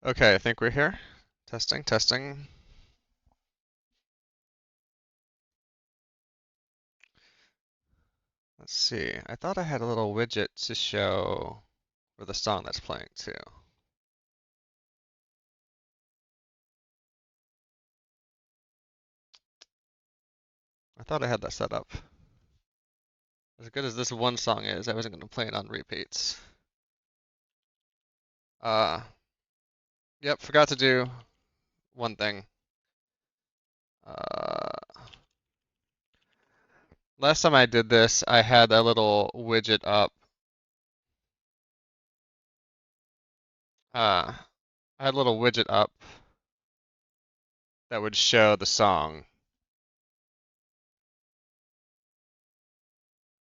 Okay, I think we're here. Testing, testing. Let's see. I thought I had a little widget to show for the song that's playing too. I thought I had that set up. As good as this one song is, I wasn't going to play it on repeats. Uh, yep, forgot to do one thing. Uh, last time I did this, I had a little widget up. I had a little widget up that would show the song.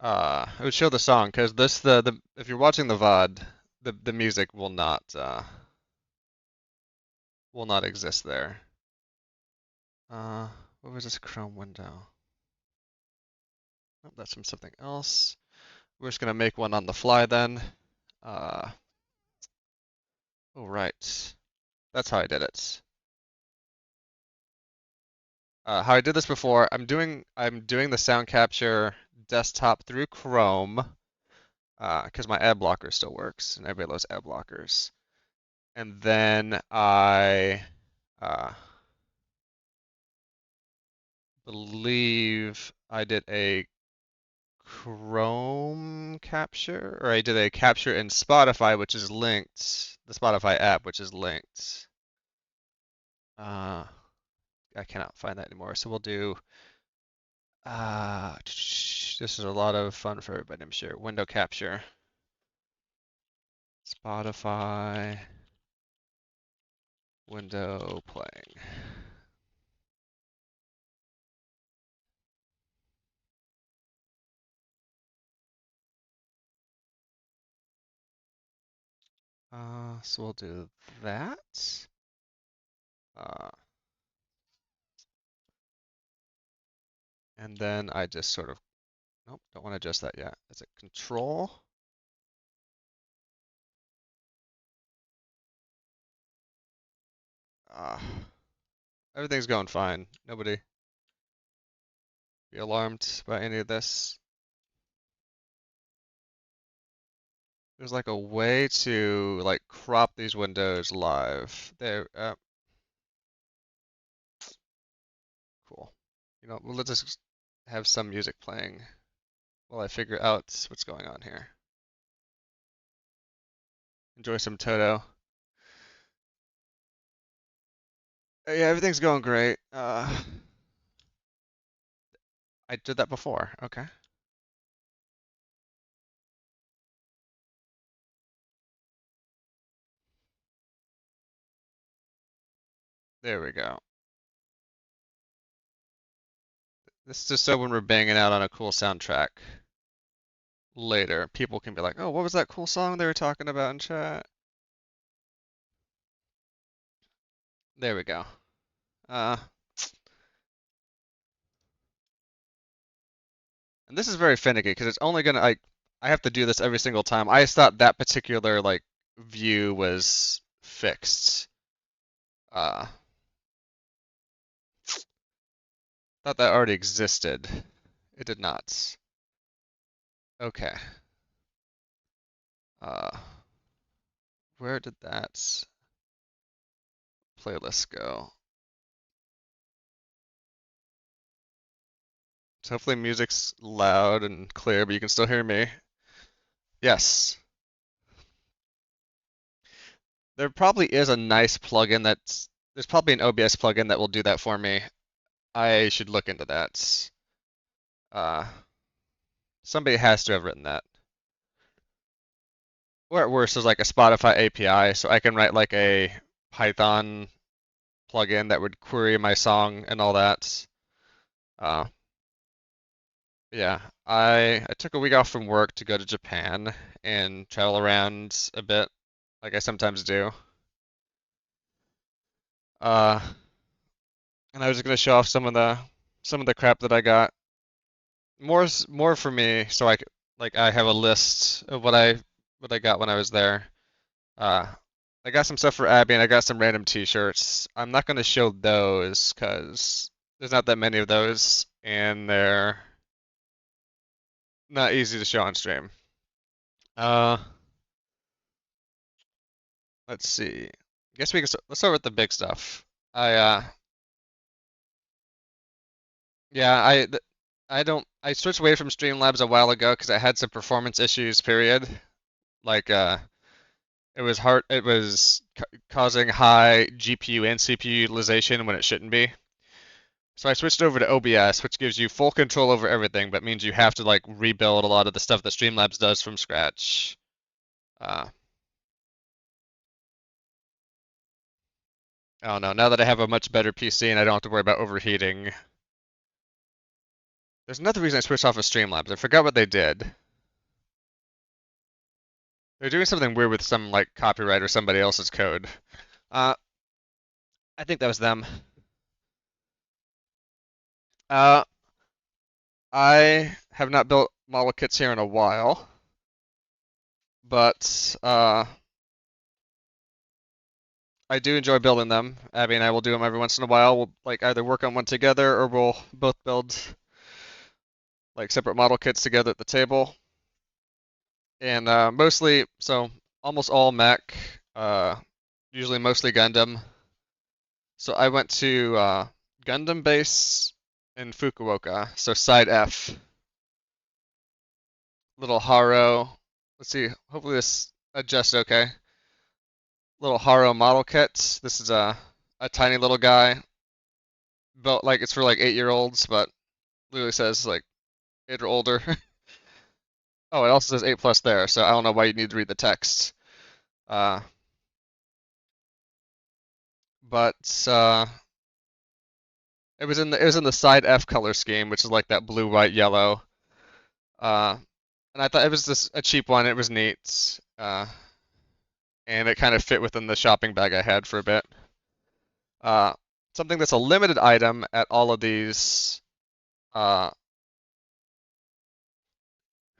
It would show the song because this the if you're watching the VOD, the music will not exist there. Uh, what was this Chrome window? Oh, that's from something else. We're just gonna make one on the fly then. Uh, oh right, that's how I did it. How I did this before, I'm doing the sound capture desktop through Chrome, because my ad blocker still works and everybody loves ad blockers. And then I believe I did a Chrome capture, or I did a capture in Spotify, which is linked, the Spotify app, which is linked. Uh, I cannot find that anymore, so we'll do, this is a lot of fun for everybody, I'm sure. Window capture, Spotify, window playing. So we'll do that. Uh, and then I just sort of, nope, don't want to adjust that yet. Is it control? Uh, everything's going fine. Nobody be alarmed by any of this. There's like a way to like crop these windows live. There, cool. You know, well, let's just have some music playing while I figure out what's going on here. Enjoy some Toto. Yeah, everything's going great. I did that before. Okay. There we go. This is just so when we're banging out on a cool soundtrack later, people can be like, "Oh, what was that cool song they were talking about in chat?" There we go. Uh, and this is very finicky because it's only gonna I have to do this every single time. I just thought that particular like view was fixed. Uh, thought that already existed. It did not. Okay. Uh, where did that playlist go? So hopefully music's loud and clear, but you can still hear me. Yes. There probably is a nice plugin there's probably an OBS plugin that will do that for me. I should look into that. Uh, somebody has to have written that. Or at worst, there's like a Spotify API, so I can write like a Python plugin that would query my song and all that. Uh, yeah, I took a week off from work to go to Japan and travel around a bit, like I sometimes do. Uh, and I was gonna show off some of the crap that I got. More for me, so I have a list of what I got when I was there. Uh, I got some stuff for Abby, and I got some random t-shirts. I'm not gonna show those because there's not that many of those, and they're not easy to show on stream. Uh, let's see. I guess let's start with the big stuff. I yeah, I switched away from Streamlabs a while ago because I had some performance issues, period. Like it was causing high GPU and CPU utilization when it shouldn't be. So I switched over to OBS, which gives you full control over everything, but means you have to like rebuild a lot of the stuff that Streamlabs does from scratch. Uh, I don't know. Now that I have a much better PC and I don't have to worry about overheating, there's another reason I switched off of Streamlabs. I forgot what they did. They're doing something weird with some like copyright or somebody else's code. Uh, I think that was them. Uh, I have not built model kits here in a while, but I do enjoy building them. Abby and I will do them every once in a while. We'll like either work on one together or we'll both build like separate model kits together at the table. And mostly, so almost all mech, usually mostly Gundam. So I went to Gundam base in Fukuoka, so side F. Little Haro. Let's see, hopefully this adjusts okay. Little Haro model kit. This is a tiny little guy. Built like it's for like 8-year-olds, but literally says like 8 or older. Oh, it also says 8+ there, so I don't know why you need to read the text. Uh, but it was in the side F color scheme, which is like that blue, white, yellow. And I thought it was just a cheap one. It was neat, and it kind of fit within the shopping bag I had for a bit. Something that's a limited item at all of these.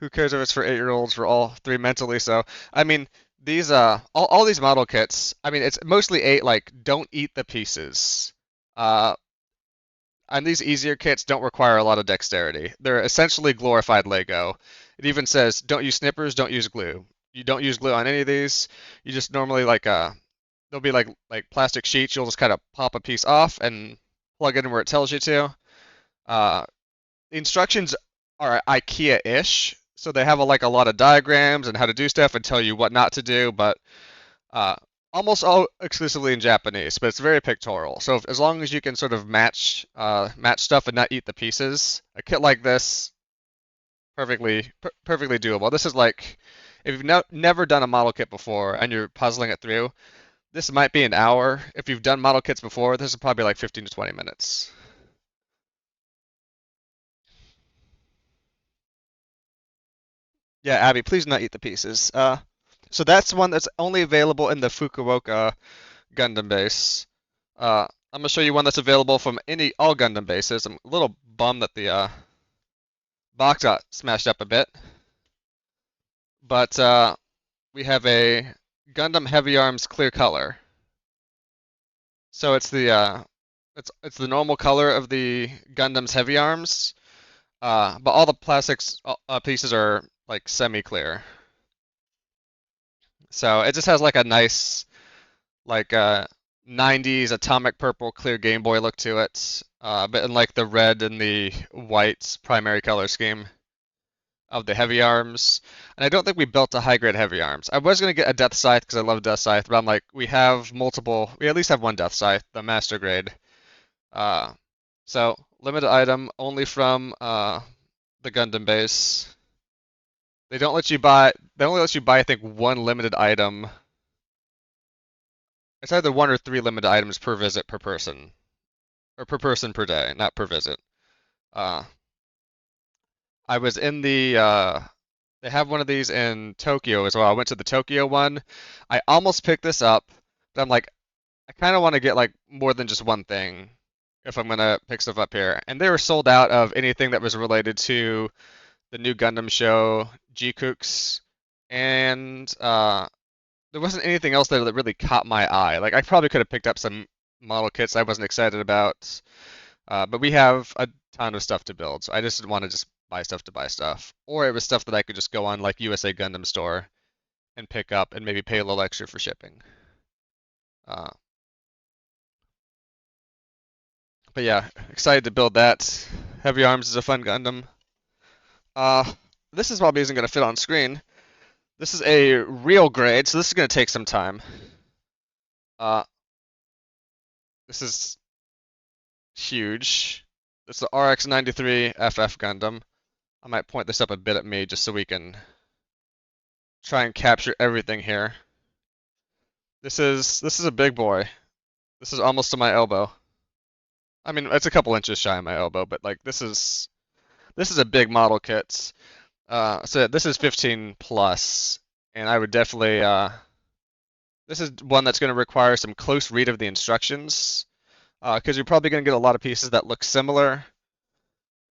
Who cares if it's for 8-year-olds? We're all 3 mentally, so I mean these all these model kits. I mean it's mostly 8 like don't eat the pieces. Uh, and these easier kits don't require a lot of dexterity. They're essentially glorified Lego. It even says don't use snippers, don't use glue. You don't use glue on any of these. You just normally like there'll be like plastic sheets. You'll just kind of pop a piece off and plug it in where it tells you to. The instructions are IKEA-ish, so they have like a lot of diagrams and how to do stuff and tell you what not to do, but uh, almost all exclusively in Japanese, but it's very pictorial. So as long as you can sort of match stuff and not eat the pieces, a kit like this perfectly doable. This is like if you've never done a model kit before and you're puzzling it through, this might be an hour. If you've done model kits before, this is probably like 15 to 20 minutes. Yeah, Abby, please not eat the pieces. So that's one that's only available in the Fukuoka Gundam base. I'm gonna show you one that's available from all Gundam bases. I'm a little bummed that the box got smashed up a bit, but we have a Gundam Heavy Arms clear color. So it's it's the normal color of the Gundam's Heavy Arms, but all the plastics pieces are like semi-clear. So it just has like a nice like 90s atomic purple clear Game Boy look to it, but in like the red and the white primary color scheme of the heavy arms. And I don't think we built a high grade heavy arms. I was gonna get a Death Scythe because I love Death Scythe, but I'm like we have multiple. We at least have one Death Scythe, the master grade. Uh, so limited item only from the Gundam base. They don't let you buy. They only let you buy I think one limited item. It's either 1 or 3 limited items per visit per person, or per person per day, not per visit. Uh, I was in they have one of these in Tokyo as well. I went to the Tokyo one. I almost picked this up, but I'm like, I kind of want to get like more than just one thing if I'm gonna pick stuff up here. And they were sold out of anything that was related to the new Gundam show, G-Kooks, and there wasn't anything else there that really caught my eye. Like I probably could have picked up some model kits I wasn't excited about, but we have a ton of stuff to build, so I just didn't want to just buy stuff to buy stuff. Or it was stuff that I could just go on like USA Gundam Store and pick up and maybe pay a little extra for shipping. Uh, but yeah, excited to build that. Heavy Arms is a fun Gundam. Uh, this is probably isn't going to fit on screen. This is a real grade, so this is going to take some time. Uh, this is huge. It's the RX-93 FF Gundam. I might point this up a bit at me just so we can try and capture everything here. This is a big boy. This is almost to my elbow. I mean, it's a couple inches shy of my elbow, but like this is a big model kit. So this is 15 plus, and I would definitely this is one that's going to require some close read of the instructions, because you're probably going to get a lot of pieces that look similar.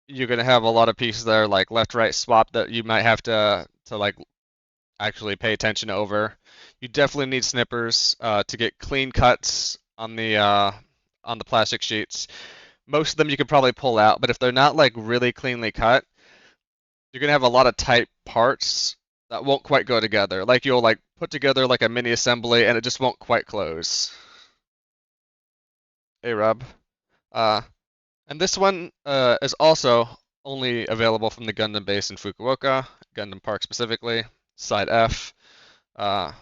You're going to have a lot of pieces that are like left-right swap that you might have to like actually pay attention over. You definitely need snippers to get clean cuts on the plastic sheets. Most of them you could probably pull out, but if they're not like really cleanly cut, you're gonna have a lot of tight parts that won't quite go together. Like you'll like put together like a mini assembly and it just won't quite close. Hey Rob. Uh, and this one is also only available from the Gundam base in Fukuoka, Gundam Park specifically, Side F. And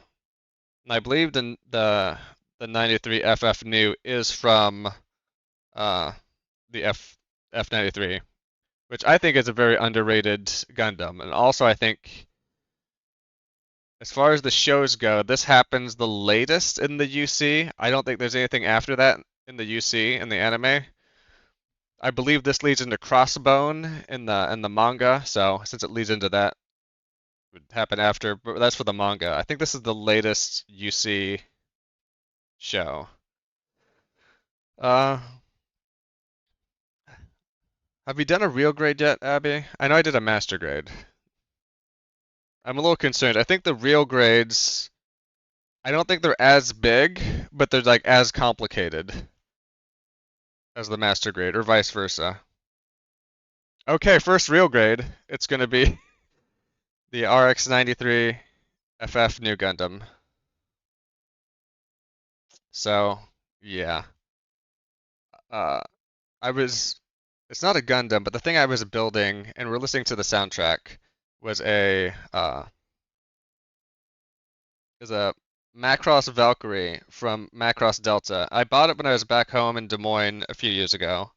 I believe the 93 FF new is from the F93, which I think is a very underrated Gundam. And also I think as far as the shows go, this happens the latest in the UC. I don't think there's anything after that in the UC in the anime. I believe this leads into Crossbone in the manga, so since it leads into that, it would happen after, but that's for the manga. I think this is the latest UC show. Uh, have you done a real grade yet, Abby? I know I did a master grade. I'm a little concerned. I think the real grades, I don't think they're as big, but they're like as complicated as the master grade, or vice versa. Okay, first real grade. It's gonna be the RX-93 FF New Gundam. So, yeah. Uh, I was, it's not a Gundam, but the thing I was building, and we're listening to the soundtrack, was is a Macross Valkyrie from Macross Delta. I bought it when I was back home in Des Moines a few years ago.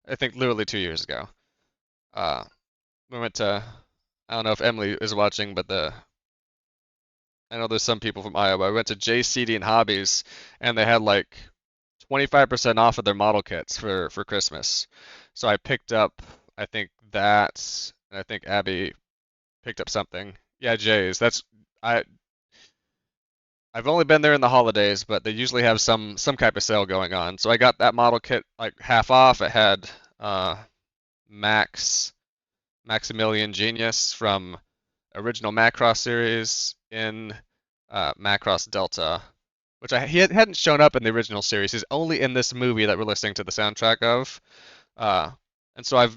I think literally 2 years ago. Uh, we went to, I don't know if Emily is watching, but I know there's some people from Iowa. I went to JCD and Hobbies, and they had like 25% off of their model kits for Christmas. So I picked up, I think that, and I think Abby picked up something. Yeah, Jay's. I've only been there in the holidays, but they usually have some type of sale going on. So I got that model kit like half off. It had Maximilian Genius from original Macross series in Macross Delta, which he hadn't shown up in the original series. He's only in this movie that we're listening to the soundtrack of. And so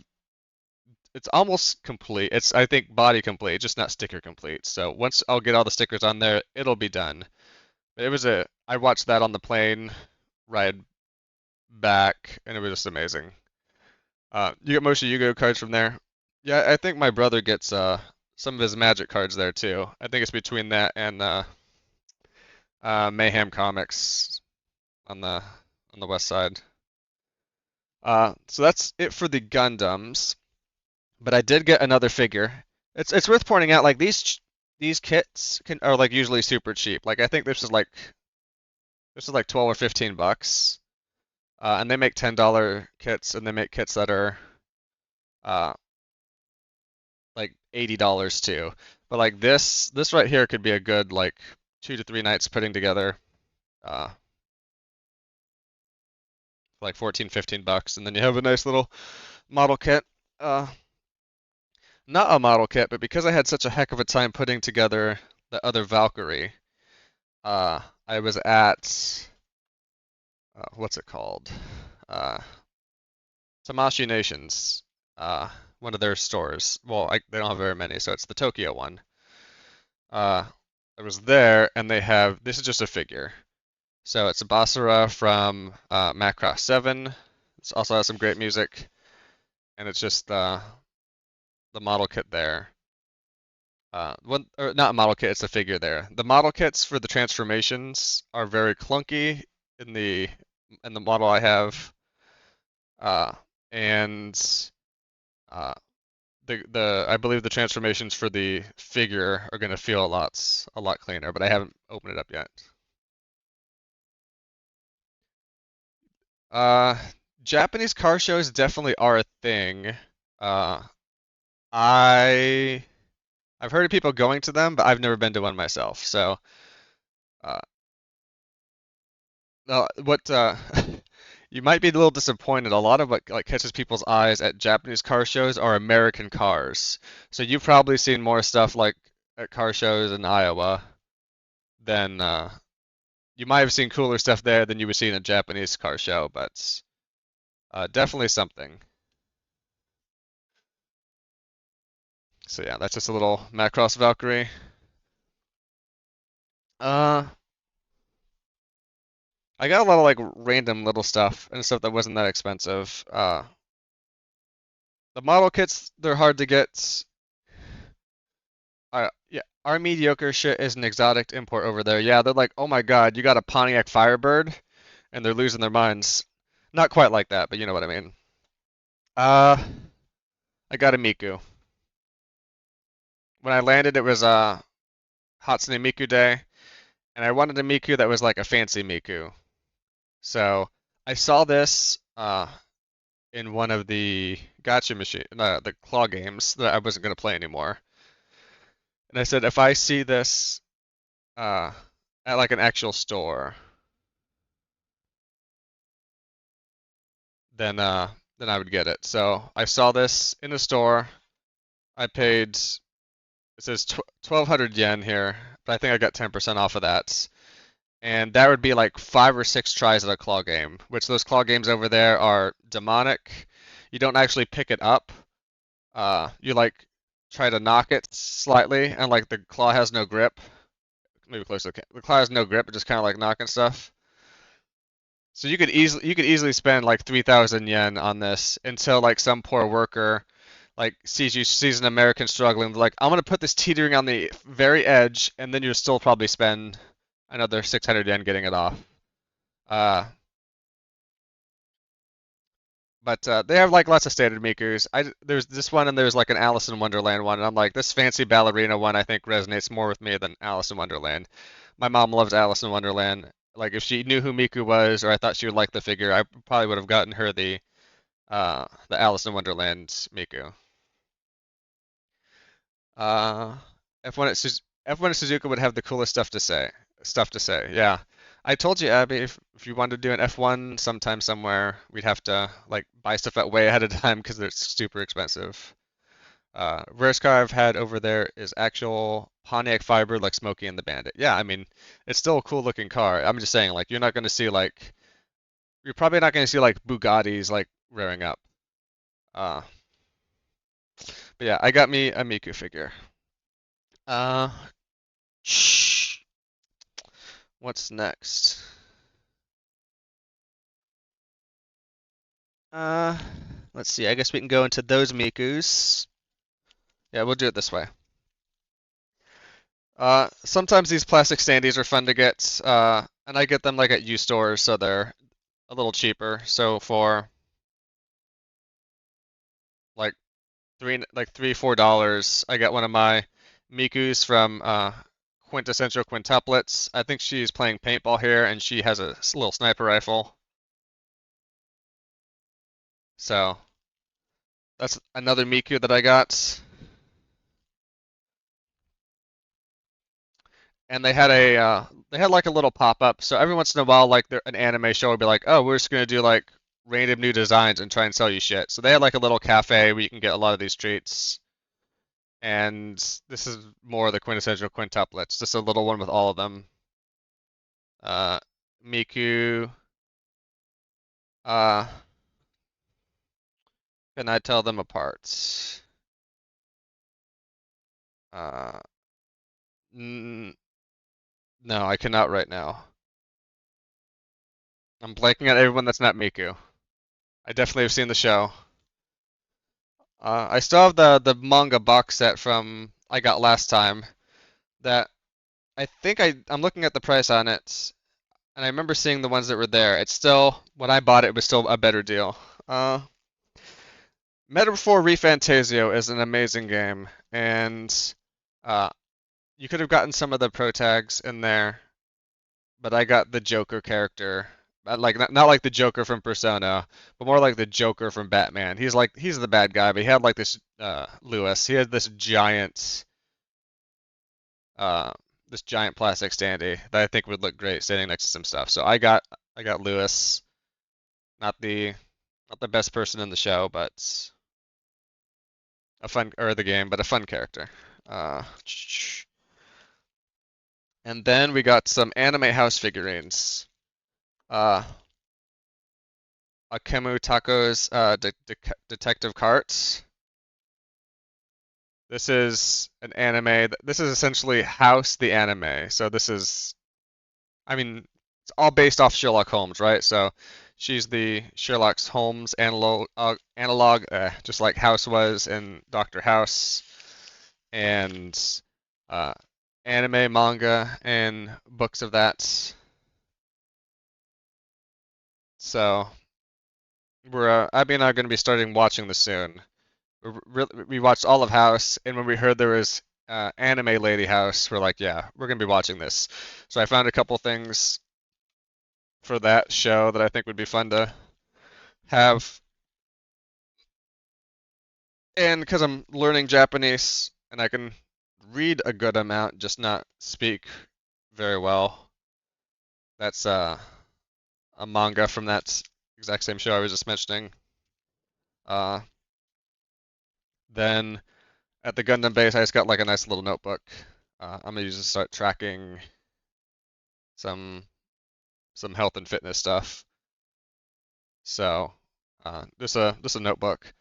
it's almost complete. It's, I think, body complete, just not sticker complete. So once I'll get all the stickers on there, it'll be done. I watched that on the plane ride back, and it was just amazing. You get most of Yu-Gi-Oh cards from there. Yeah, I think my brother gets some of his Magic cards there too. I think it's between that and Mayhem Comics on the west side. So that's it for the Gundams. But I did get another figure. It's worth pointing out like these kits are like usually super cheap. Like I think this is like 12 or 15 bucks. And they make $10 kits, and they make kits that are like $80 too. But like this right here could be a good like 2 to 3 nights putting together. Like 14, 15 bucks, and then you have a nice little model kit. Not a model kit, but because I had such a heck of a time putting together the other Valkyrie, I was at what's it called? Uh, Tamashi Nations. One of their stores. Well, they don't have very many, so it's the Tokyo one. Uh, I was there, and they have this is just a figure. So it's a Basara from Macross 7. It also has some great music, and it's just the model kit there. One or not a model kit, it's a figure there. The model kits for the transformations are very clunky in the model I have, uh, and uh, the I believe the transformations for the figure are gonna feel a lot cleaner, but I haven't opened it up yet. Uh, Japanese car shows definitely are a thing. Uh, I I've heard of people going to them, but I've never been to one myself. So, uh, no, what you might be a little disappointed. A lot of what like catches people's eyes at Japanese car shows are American cars. So you've probably seen more stuff like at car shows in Iowa than you might have seen cooler stuff there than you would see in a Japanese car show, but definitely something. So yeah, that's just a little Macross Valkyrie. Uh, I got a lot of like random little stuff and stuff that wasn't that expensive. The model kits, they're hard to get. Yeah, our mediocre shit is an exotic import over there. Yeah, they're like, oh my God, you got a Pontiac Firebird, and they're losing their minds. Not quite like that, but you know what I mean. Uh, I got a Miku. When I landed, it was Hatsune Miku Day, and I wanted a Miku that was like a fancy Miku. So I saw this in one of the gotcha machine, the claw games that I wasn't gonna play anymore. And I said, if I see this uh, at like an actual store, then then I would get it. So I saw this in a store. I paid it says 1200 yen here, but I think I got 10% off of that. And that would be like 5 or 6 tries at a claw game, which those claw games over there are demonic. You don't actually pick it up. You like try to knock it slightly, and like the claw has no grip. Maybe close to the claw has no grip, it just kind of like knocking stuff. So you could easily spend like 3,000 yen on this until like some poor worker like sees an American struggling, like I'm gonna put this teetering on the very edge, and then you'll still probably spend another 600 yen getting it off. Uh, but they have like lots of standard Mikus. There's this one and there's like an Alice in Wonderland one, and I'm like this fancy ballerina one I think resonates more with me than Alice in Wonderland. My mom loves Alice in Wonderland. Like if she knew who Miku was, or I thought she would like the figure, I probably would have gotten her the Alice in Wonderland Miku. Uh, F1 F1 at Suzuka would have the coolest stuff to say. Stuff to say, yeah. I told you, Abby, if you wanted to do an F1 sometime somewhere, we'd have to like buy stuff out way ahead of time because it's super expensive. Rarest car I've had over there is actual Pontiac Fiber, like Smokey and the Bandit. Yeah, I mean, it's still a cool looking car. I'm just saying, like, you're probably not going to see like Bugattis like rearing up. Uh, but yeah, I got me a Miku figure. Uh, shh. What's next? Uh, let's see. I guess we can go into those Mikus. Yeah, we'll do it this way. Sometimes these plastic standees are fun to get, and I get them like at used stores, so they're a little cheaper. So for like $3, $4, I got one of my Mikus from Quintessential Quintuplets. I think she's playing paintball here, and she has a little sniper rifle. So that's another Miku that I got. And they had like a little pop up. So every once in a while, like an anime show would be like, oh, we're just gonna do like random new designs and try and sell you shit. So they had like a little cafe where you can get a lot of these treats. And this is more of the quintessential quintuplets, just a little one with all of them. Uh, Miku. Uh, can I tell them apart? Uh, n no, I cannot right now. I'm blanking on everyone that's not Miku. I definitely have seen the show. I still have the manga box set from I got last time that I think I'm looking at the price on it, and I remember seeing the ones that were there. It's still when I bought it, it was still a better deal. Uh, Metaphor ReFantasio is an amazing game, and uh, you could have gotten some of the pro tags in there, but I got the Joker character. Like not like the Joker from Persona, but more like the Joker from Batman. He's the bad guy, but he had like this Lewis. He had uh this giant plastic standee that I think would look great standing next to some stuff. So I got Lewis, not the not the best person in the show, but a fun or the game, but a fun character. Uh, and then we got some anime house figurines. Uh, Akemu Taco's Detective Carts. This is an anime. This is essentially House the anime. So this is, I mean, it's all based off Sherlock Holmes, right? So she's the Sherlock Holmes analog, just like House was in Doctor House, and uh, anime, manga, and books of that. So Abby and I are going to be starting watching this soon. We watched all of House, and when we heard there was Anime Lady House, we're like, yeah, we're gonna be watching this. So I found a couple things for that show that I think would be fun to have. And because I'm learning Japanese and I can read a good amount, just not speak very well, that's a manga from that exact same show I was just mentioning. Uh, then at the Gundam base, I just got like a nice little notebook. I'm gonna use it to start tracking some health and fitness stuff. So just a notebook.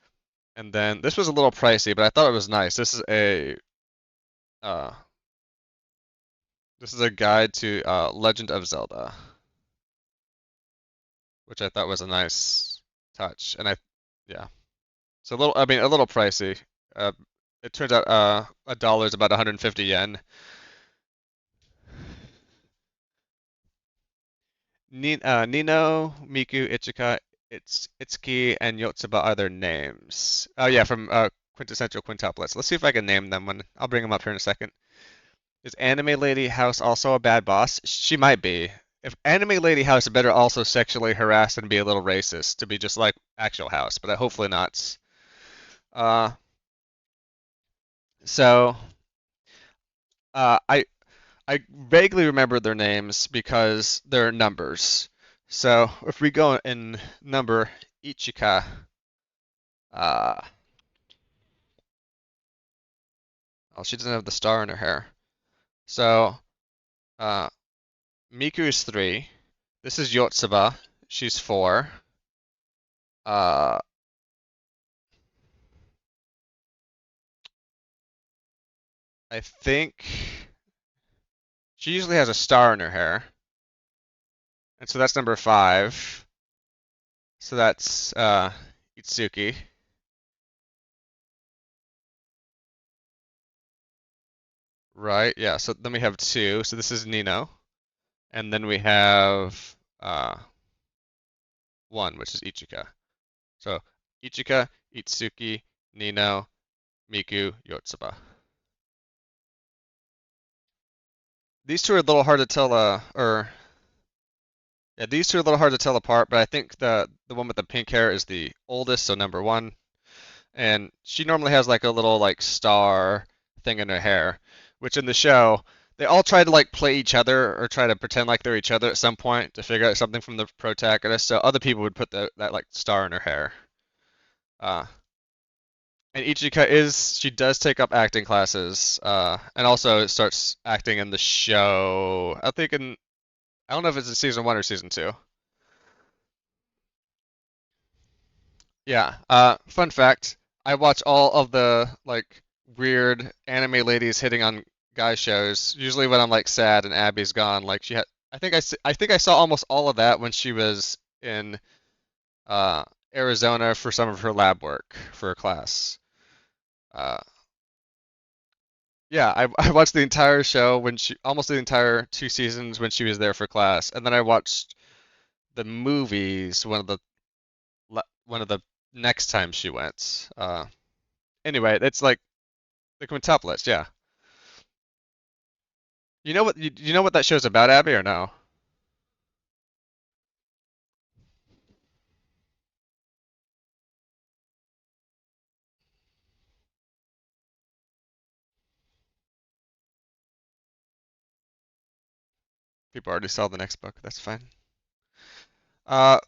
And then this was a little pricey, but I thought it was nice. Uh, this is a guide to Legend of Zelda, which I thought was a nice touch. And yeah, so a little pricey. Uh, it turns out a dollar is about 150 yen. Nino, Miku, Ichika, Itsuki, and Yotsuba are their names. Oh yeah, from Quintessential Quintuplets. Let's see if I can name them when I'll bring them up here in a second. Is Anime Lady House also a bad boss? She might be. If Anime Lady House better also sexually harass and be a little racist to be just like actual House, but hopefully not. Uh, so uh, I I vaguely remember their names because they're numbers. So if we go in number Ichika, uh, oh, she doesn't have the star in her hair. So uh, Miku is 3. This is Yotsuba. She's 4. Uh, I think she usually has a star in her hair, and so that's number 5. So that's Itsuki. Right, yeah, so then we have 2. So this is Nino. And then we have 1, which is Ichika. So Ichika, Itsuki, Nino, Miku, Yotsuba. These two are a little hard to tell, or yeah, these two are a little hard to tell apart. But I think the one with the pink hair is the oldest, so number 1. And she normally has like a little like star thing in her hair, which in the show they all try to like play each other or try to pretend like they're each other at some point to figure out something from the protagonist. So other people would put that like star in her hair. Uh, and Ichika she does take up acting classes, and also starts acting in the show. I think I don't know if it's in season one or season two. Yeah. Fun fact, I watch all of the like weird anime ladies hitting on guy shows, usually when I'm like sad and Abby's gone. Like she had I think I saw almost all of that when she was in uh Arizona for some of her lab work for a class. Uh yeah, I watched the entire show when she almost the entire two seasons when she was there for class, and then I watched the movies one of the next time she went. Anyway, it's like the quintuplets, yeah. You know what that show's about, Abby, or no? People already saw the next book. That's fine. Uh,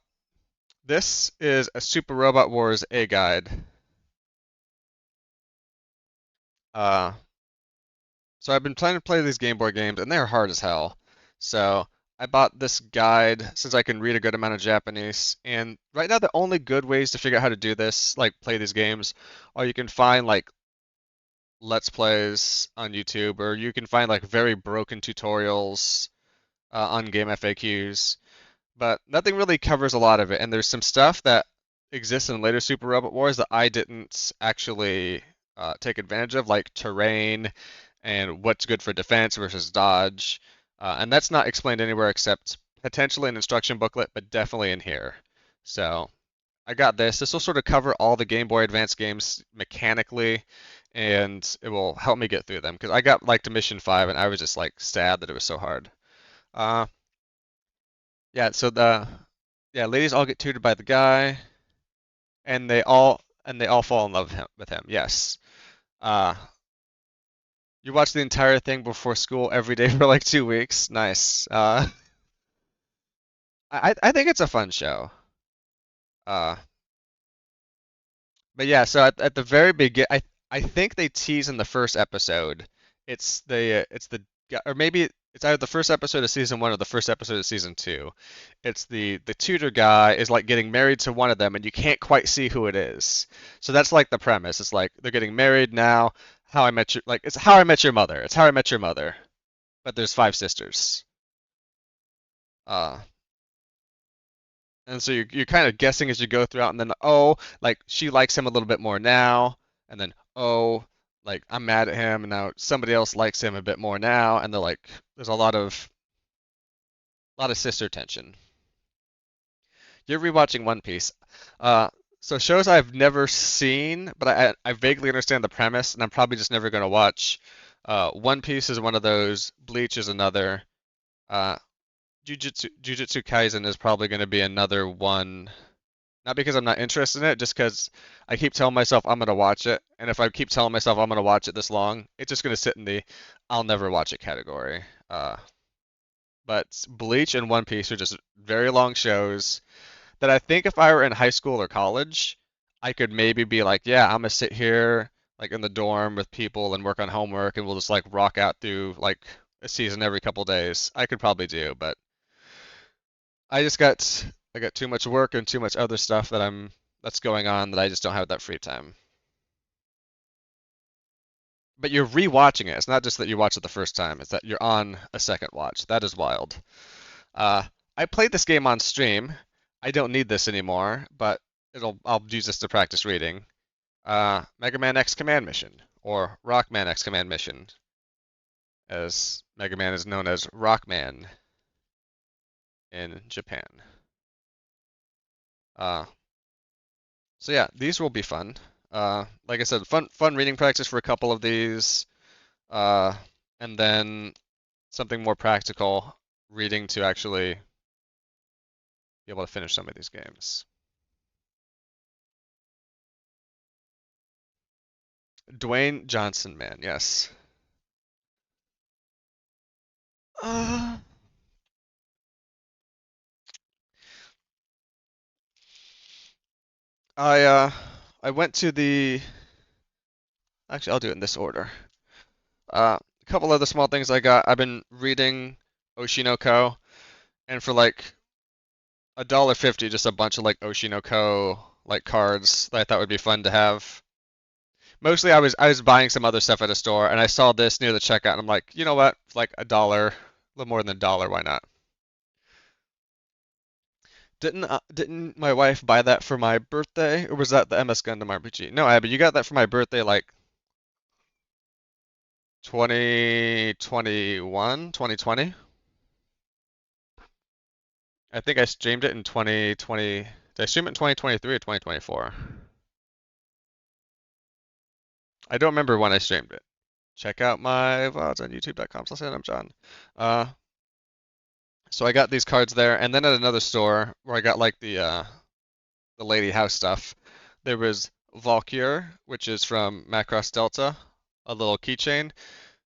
this is a Super Robot Wars A guide. Uh, so I've been planning to play these Game Boy games, and they're hard as hell. So I bought this guide since I can read a good amount of Japanese. And right now, the only good ways to figure out how to do this, like play these games, are you can find like Let's Plays on YouTube, or you can find like very broken tutorials on game FAQs. But nothing really covers a lot of it. And there's some stuff that exists in later Super Robot Wars that I didn't actually take advantage of, like terrain and what's good for defense versus dodge. And that's not explained anywhere except potentially an instruction booklet, but definitely in here. So I got this. This will sort of cover all the Game Boy Advance games mechanically, and it will help me get through them because I got like to mission 5 and I was just like sad that it was so hard. Uh, yeah, so the yeah, ladies all get tutored by the guy, and they all fall in love with him. Yes. Uh, you watch the entire thing before school every day for like 2 weeks. Nice. I think it's a fun show. Uh, but yeah, so at the very begin, I think they tease in the first episode. It's the or maybe it's either the first episode of season one or the first episode of season two. It's the tutor guy is like getting married to one of them, and you can't quite see who it is. So that's like the premise. It's like they're getting married now. How I Met Your like it's How I Met Your Mother. It's How I Met Your Mother, but there's five sisters. Uh, And so you're kind of guessing as you go throughout, and then oh, like she likes him a little bit more now, and then oh, like I'm mad at him, and now somebody else likes him a bit more now, and they're like, there's a lot of sister tension. You're rewatching One Piece, uh, so shows I've never seen, but I vaguely understand the premise, and I'm probably just never gonna watch. One Piece is one of those. Bleach is another. Uh, Jujutsu Kaisen is probably gonna be another one. Not because I'm not interested in it, just because I keep telling myself I'm gonna watch it, and if I keep telling myself I'm gonna watch it this long, it's just gonna sit in the I'll never watch it category. But Bleach and One Piece are just very long shows that I think if I were in high school or college, I could maybe be like, yeah, I'm gonna sit here like in the dorm with people and work on homework, and we'll just like rock out through like a season every couple days. I could probably do, but I got too much work and too much other stuff that's going on that I just don't have that free time. But you're rewatching it. It's not just that you watch it the first time, it's that you're on a second watch. That is wild. Uh, I played this game on stream. I don't need this anymore, but I'll use this to practice reading. Mega Man X Command Mission, or Rockman X Command Mission, as Mega Man is known as Rockman in Japan. Uh, So yeah, these will be fun. Like I said, fun reading practice for a couple of these, uh, and then something more practical, reading to actually be able to finish some of these games. Dwayne Johnson, man, yes. Uh, I uh, I went to the. Actually, I'll do it in this order. A couple other small things I got. I've been reading Oshinoko. and for like $1.50, just a bunch of like Oshinoko like cards that I thought would be fun to have. Mostly I was buying some other stuff at a store and I saw this near the checkout and I'm like, you know what? It's like $1, a little more than $1, why not? Didn't my wife buy that for my birthday, or was that the MS Gundam RPG? No, Abby, you got that for my birthday like 2021, 2020. I think I streamed it in 2020. Did I stream it in 2023 or 2024? I don't remember when I streamed it. Check out my VODs on youtube.com/AdamJohn. Uh, so I got these cards there, and then at another store where I got like the Lady House stuff, there was Valkyr, which is from Macross Delta, a little keychain.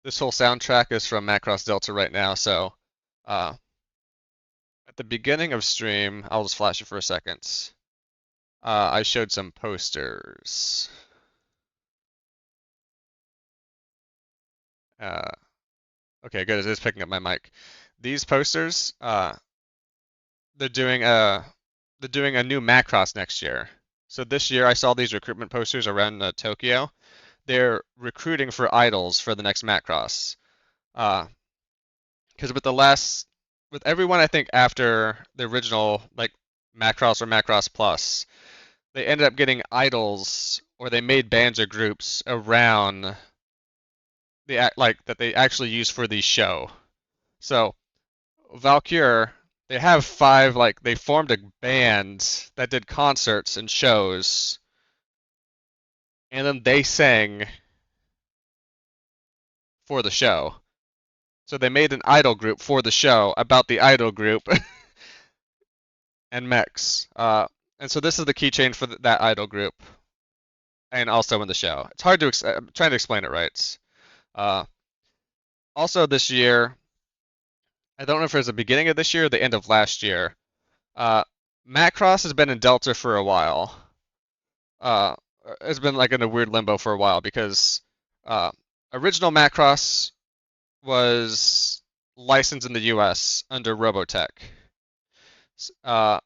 This whole soundtrack is from Macross Delta right now, so uh, at the beginning of stream, I'll just flash it for a second. I showed some posters. Uh, okay, good. It is picking up my mic. These posters, they're doing a they're doing a new Macross next year. So this year I saw these recruitment posters around Tokyo. They're recruiting for idols for the next Macross. Because with everyone I think after the original like Macross or Macross Plus, they ended up getting idols or they made bands or groups around like that they actually use for the show. So Valkyr, they have five like they formed a band that did concerts and shows, and then they sang for the show. So they made an idol group for the show about the idol group and mechs. And so this is the keychain for that idol group, and also in the show. It's hard to I'm trying to explain it right. Uh, Also this year, I don't know if it was the beginning of this year or the end of last year. Uh, Macross has been in Delta for a while. Uh, it's been like in a weird limbo for a while because uh, original Macross was licensed in the U.S. under Robotech. Uh,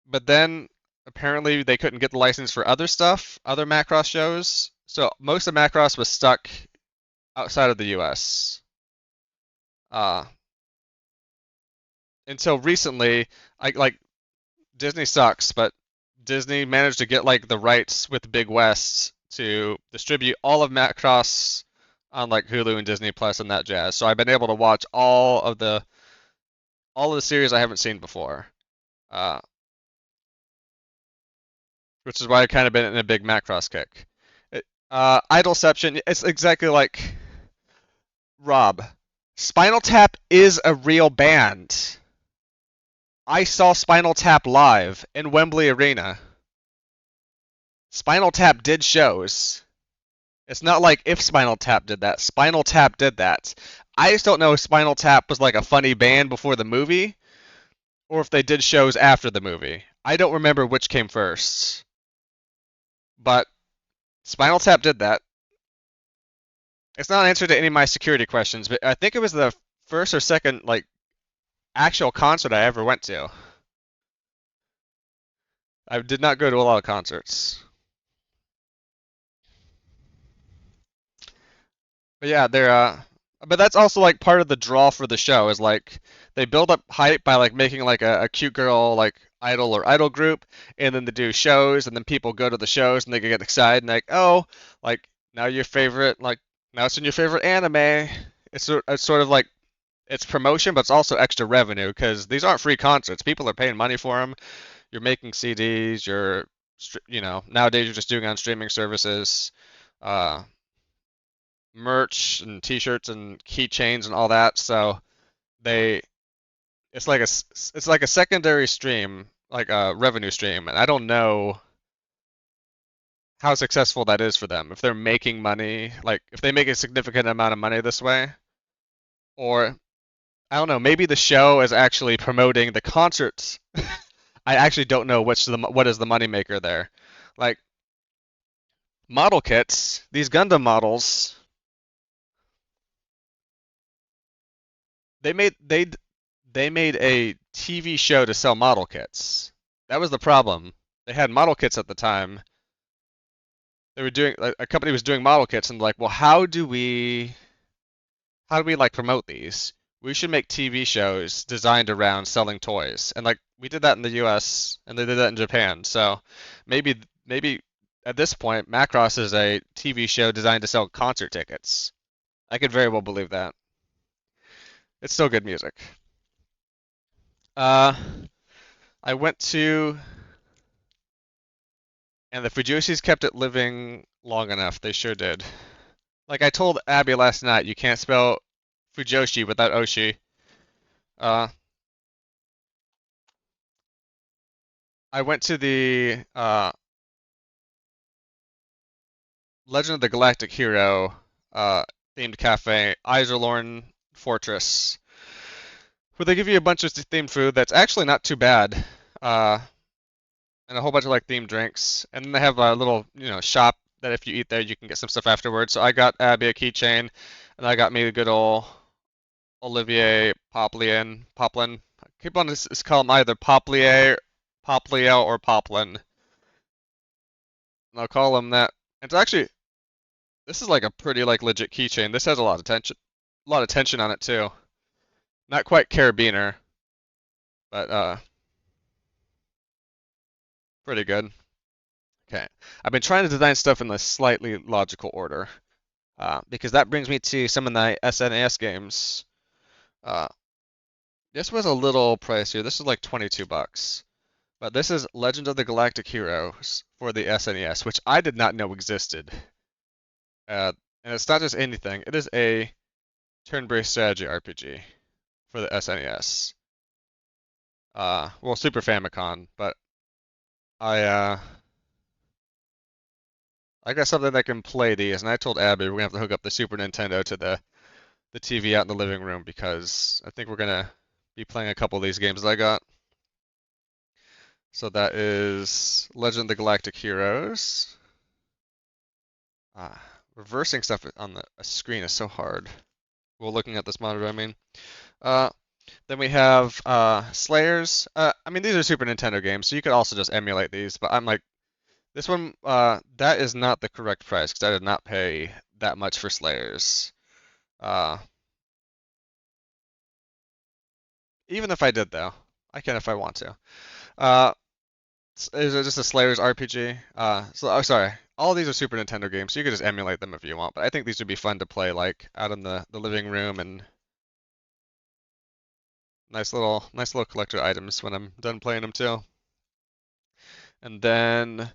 but then apparently they couldn't get the license for other stuff, other Macross shows. So most of Macross was stuck outside of the U.S. Uh, until recently, like Disney sucks, but Disney managed to get like the rights with Big West to distribute all of Macross on like Hulu and Disney Plus and that jazz. So I've been able to watch all of the series I haven't seen before, uh, which is why I've kind of been in a big Macross kick. Idolception, it's exactly like Rob. Spinal Tap is a real band. I saw Spinal Tap live in Wembley Arena. Spinal Tap did shows. It's not like if Spinal Tap did that. Spinal Tap did that. I just don't know if Spinal Tap was like a funny band before the movie or if they did shows after the movie. I don't remember which came first. But Spinal Tap did that. It's not an answer to any of my security questions, but I think it was the first or second like actual concert I ever went to. I did not go to a lot of concerts. But yeah, but that's also like part of the draw for the show is like they build up hype by like making like a cute girl like idol or idol group, and then they do shows, and then people go to the shows and they get excited and like, oh, like now your favorite like now it's in your favorite anime. It's sort of like it's promotion, but it's also extra revenue because these aren't free concerts. People are paying money for them. You're making CDs. Nowadays you're just doing it on streaming services. Uh, Merch and T-shirts and keychains and all that. So they, it's like a secondary stream, like a revenue stream, and I don't know how successful that is for them. If they're making money, like if they make a significant amount of money this way, or I don't know, maybe the show is actually promoting the concerts. I actually don't know what is the moneymaker there. Like model kits, these Gundam models, they made they they made a TV show to sell model kits. That was the problem. They had model kits at the time. They were doing like, a company was doing model kits and like, well, how do we like promote these? We should make TV shows designed around selling toys. And like we did that in the US and they did that in Japan. So maybe at this point Macross is a TV show designed to sell concert tickets. I could very well believe that. It's still good music. Uh I went to and the Fujioshis kept it living long enough. They sure did. Like I told Abby last night, you can't spell Fujoshi without Oshi. Uh, I went to the Legend of the Galactic Hero themed cafe, Iserlorn Fortress, where they give you a bunch of themed food that's actually not too bad, uh, and a whole bunch of like themed drinks. And then they have a little, shop that if you eat there, you can get some stuff afterwards. So I got Abby a keychain, and I got me a good old Olivier Poplin. I keep on just call him either Poplio, or Poplin. And I'll call him that. It's actually this is like a pretty like legit keychain. This has a lot of tension on it too. Not quite carabiner, but pretty good. Okay, I've been trying to design stuff in a slightly logical order, because that brings me to some of the SNES games. Uh, this was a little pricier. This is like 22 bucks. But this is Legend of the Galactic Heroes for the SNES, which I did not know existed. And it's not just anything, it is a turn-based strategy RPG for the SNES. Well, Super Famicom, but I I got something that can play these, and I told Abby we're gonna have to hook up the Super Nintendo to the TV out in the living room because I think we're gonna be playing a couple of these games that I got. So that is Legend of the Galactic Heroes. Reversing stuff on the screen is so hard. Well, looking at this monitor, I mean. Uh, then we have Slayers. I mean, these are Super Nintendo games, so you could also just emulate these. But I'm like, this one, that is not the correct price because I did not pay that much for Slayers. Uh, Even if I did, though, I can if I want to. Uh, is it just a Slayers RPG? Oh, sorry. All of these are Super Nintendo games, so you could just emulate them if you want. But I think these would be fun to play, like out in the living room and nice little collector items when I'm done playing them too. And then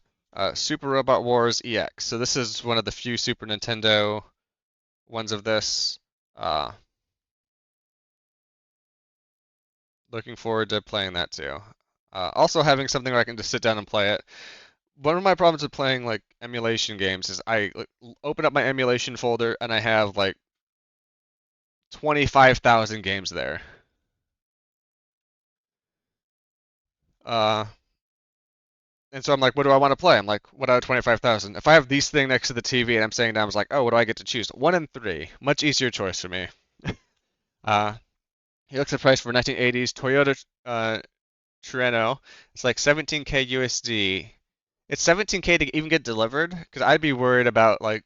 Super Robot Wars EX. So this is one of the few Super Nintendo ones of this. Looking forward to playing that too. Also having something where I can just sit down and play it. One of my problems with playing like emulation games is I open up my emulation folder and I have like 25,000 games there. Uh, and so I'm like, what do I want to play? I'm like, what out of 25,000? If I have these things next to the TV and I'm sitting down, I was like, oh, what do I get to choose? 1 and 3. Much easier choice for me. Uh, he looks at the price for 1980s Toyota Trueno. It's like 17K USD. It's 17K to even get delivered? Because I'd be worried about like,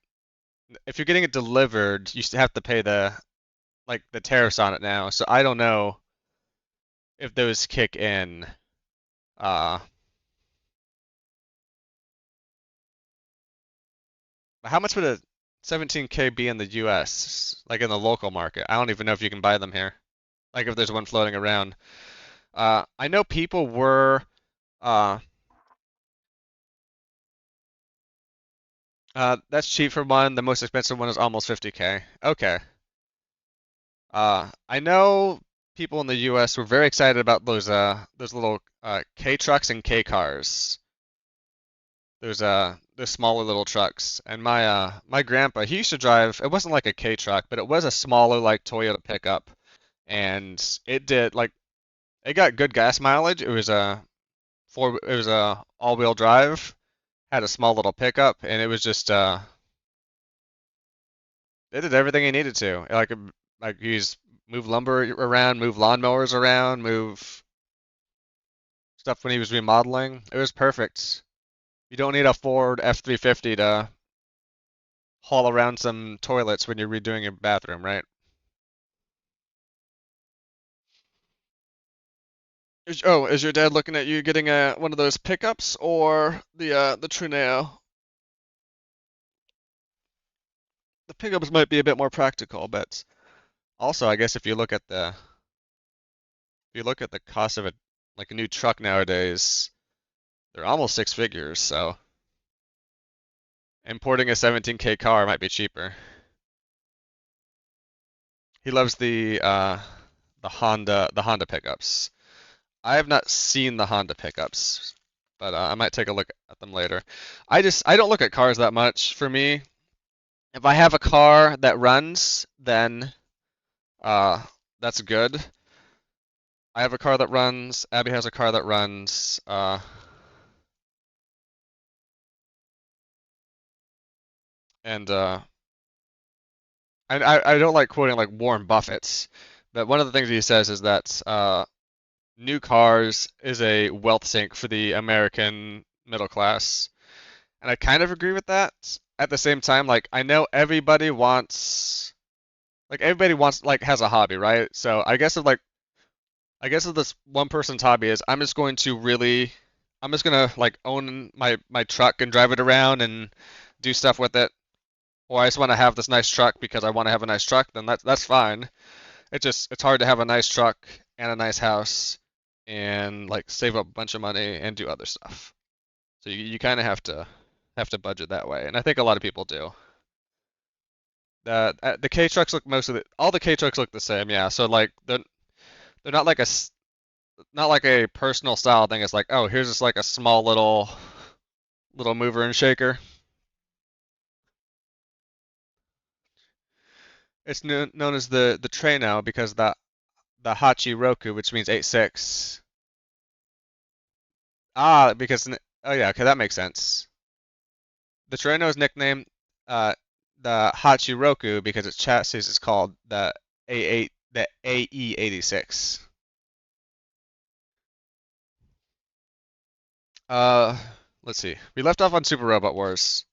if you're getting it delivered, you still have to pay the tariffs on it now. So I don't know if those kick in. Uh, how much would a 17K be in the US, like in the local market? I don't even know if you can buy them here. Like if there's one floating around. I know people were uh that's cheap for one. The most expensive one is almost 50K. Okay. I know people in the US were very excited about those little K trucks and K cars. Those smaller little trucks. And my grandpa, he used to drive, it wasn't like a K truck, but it was a smaller like Toyota pickup. And it did like it got good gas mileage. It was a all-wheel drive, had a small little pickup, and it was just it did everything he needed to. Like use move lumber around, move lawnmowers around, move. stuff when he was remodeling. It was perfect. You don't need a Ford F-350 to haul around some toilets when you're redoing your bathroom, right? Is your dad looking at you getting one of those pickups or the Truneo? The pickups might be a bit more practical, but also I guess if you look at the cost of a new truck nowadays, they're almost six figures, so importing a 17K car might be cheaper. He loves the Honda pickups. I have not seen the Honda pickups, but I might take a look at them later. I don't look at cars that much. For me, if I have a car that runs, then uh, that's good. I have a car that runs. Abby has a car that runs. And I don't like quoting like Warren Buffett's, but one of the things he says is that new cars is a wealth sink for the American middle class. And I kind of agree with that. At the same time, like everybody wants like has a hobby, right? So I guess if this one person's hobby is I'm just gonna like own my truck and drive it around and do stuff with it, or I just want to have this nice truck because I want to have a nice truck, then that's fine. It's hard to have a nice truck and a nice house and like save up a bunch of money and do other stuff. So you kind of have to budget that way, and I think a lot of people do. The K trucks look all the K trucks look the same, yeah. So like they're not like not like a personal style thing. It's like, oh, here's just like a small little mover and shaker. It's known as the tray now because the Hachi Roku, which means 8-6. Because oh yeah, okay, that makes sense. The Treno is nicknamed the Hachi Roku because its chassis is called the AE86. Uh, let's see. We left off on Super Robot Wars.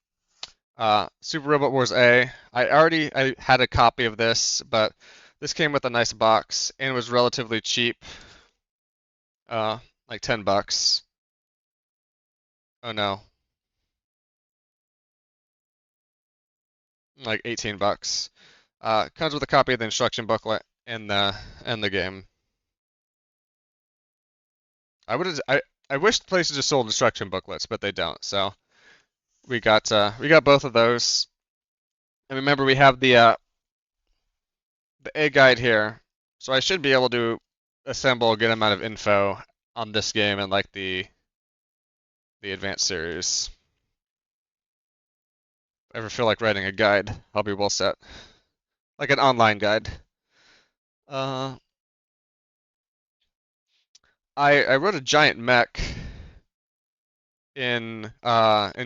Super Robot Wars A. I had a copy of this, but this came with a nice box and was relatively cheap. Like $10. Oh no, like $18. Comes with a copy of the instruction booklet and the game. I wish places just sold instruction booklets, but they don't. So we got both of those. And remember, we have the A guide here, so I should be able to assemble a good amount of info on this game and like the advanced series. If I ever feel like writing a guide, I'll be well set. Like an online guide. Uh, I wrote a giant mech in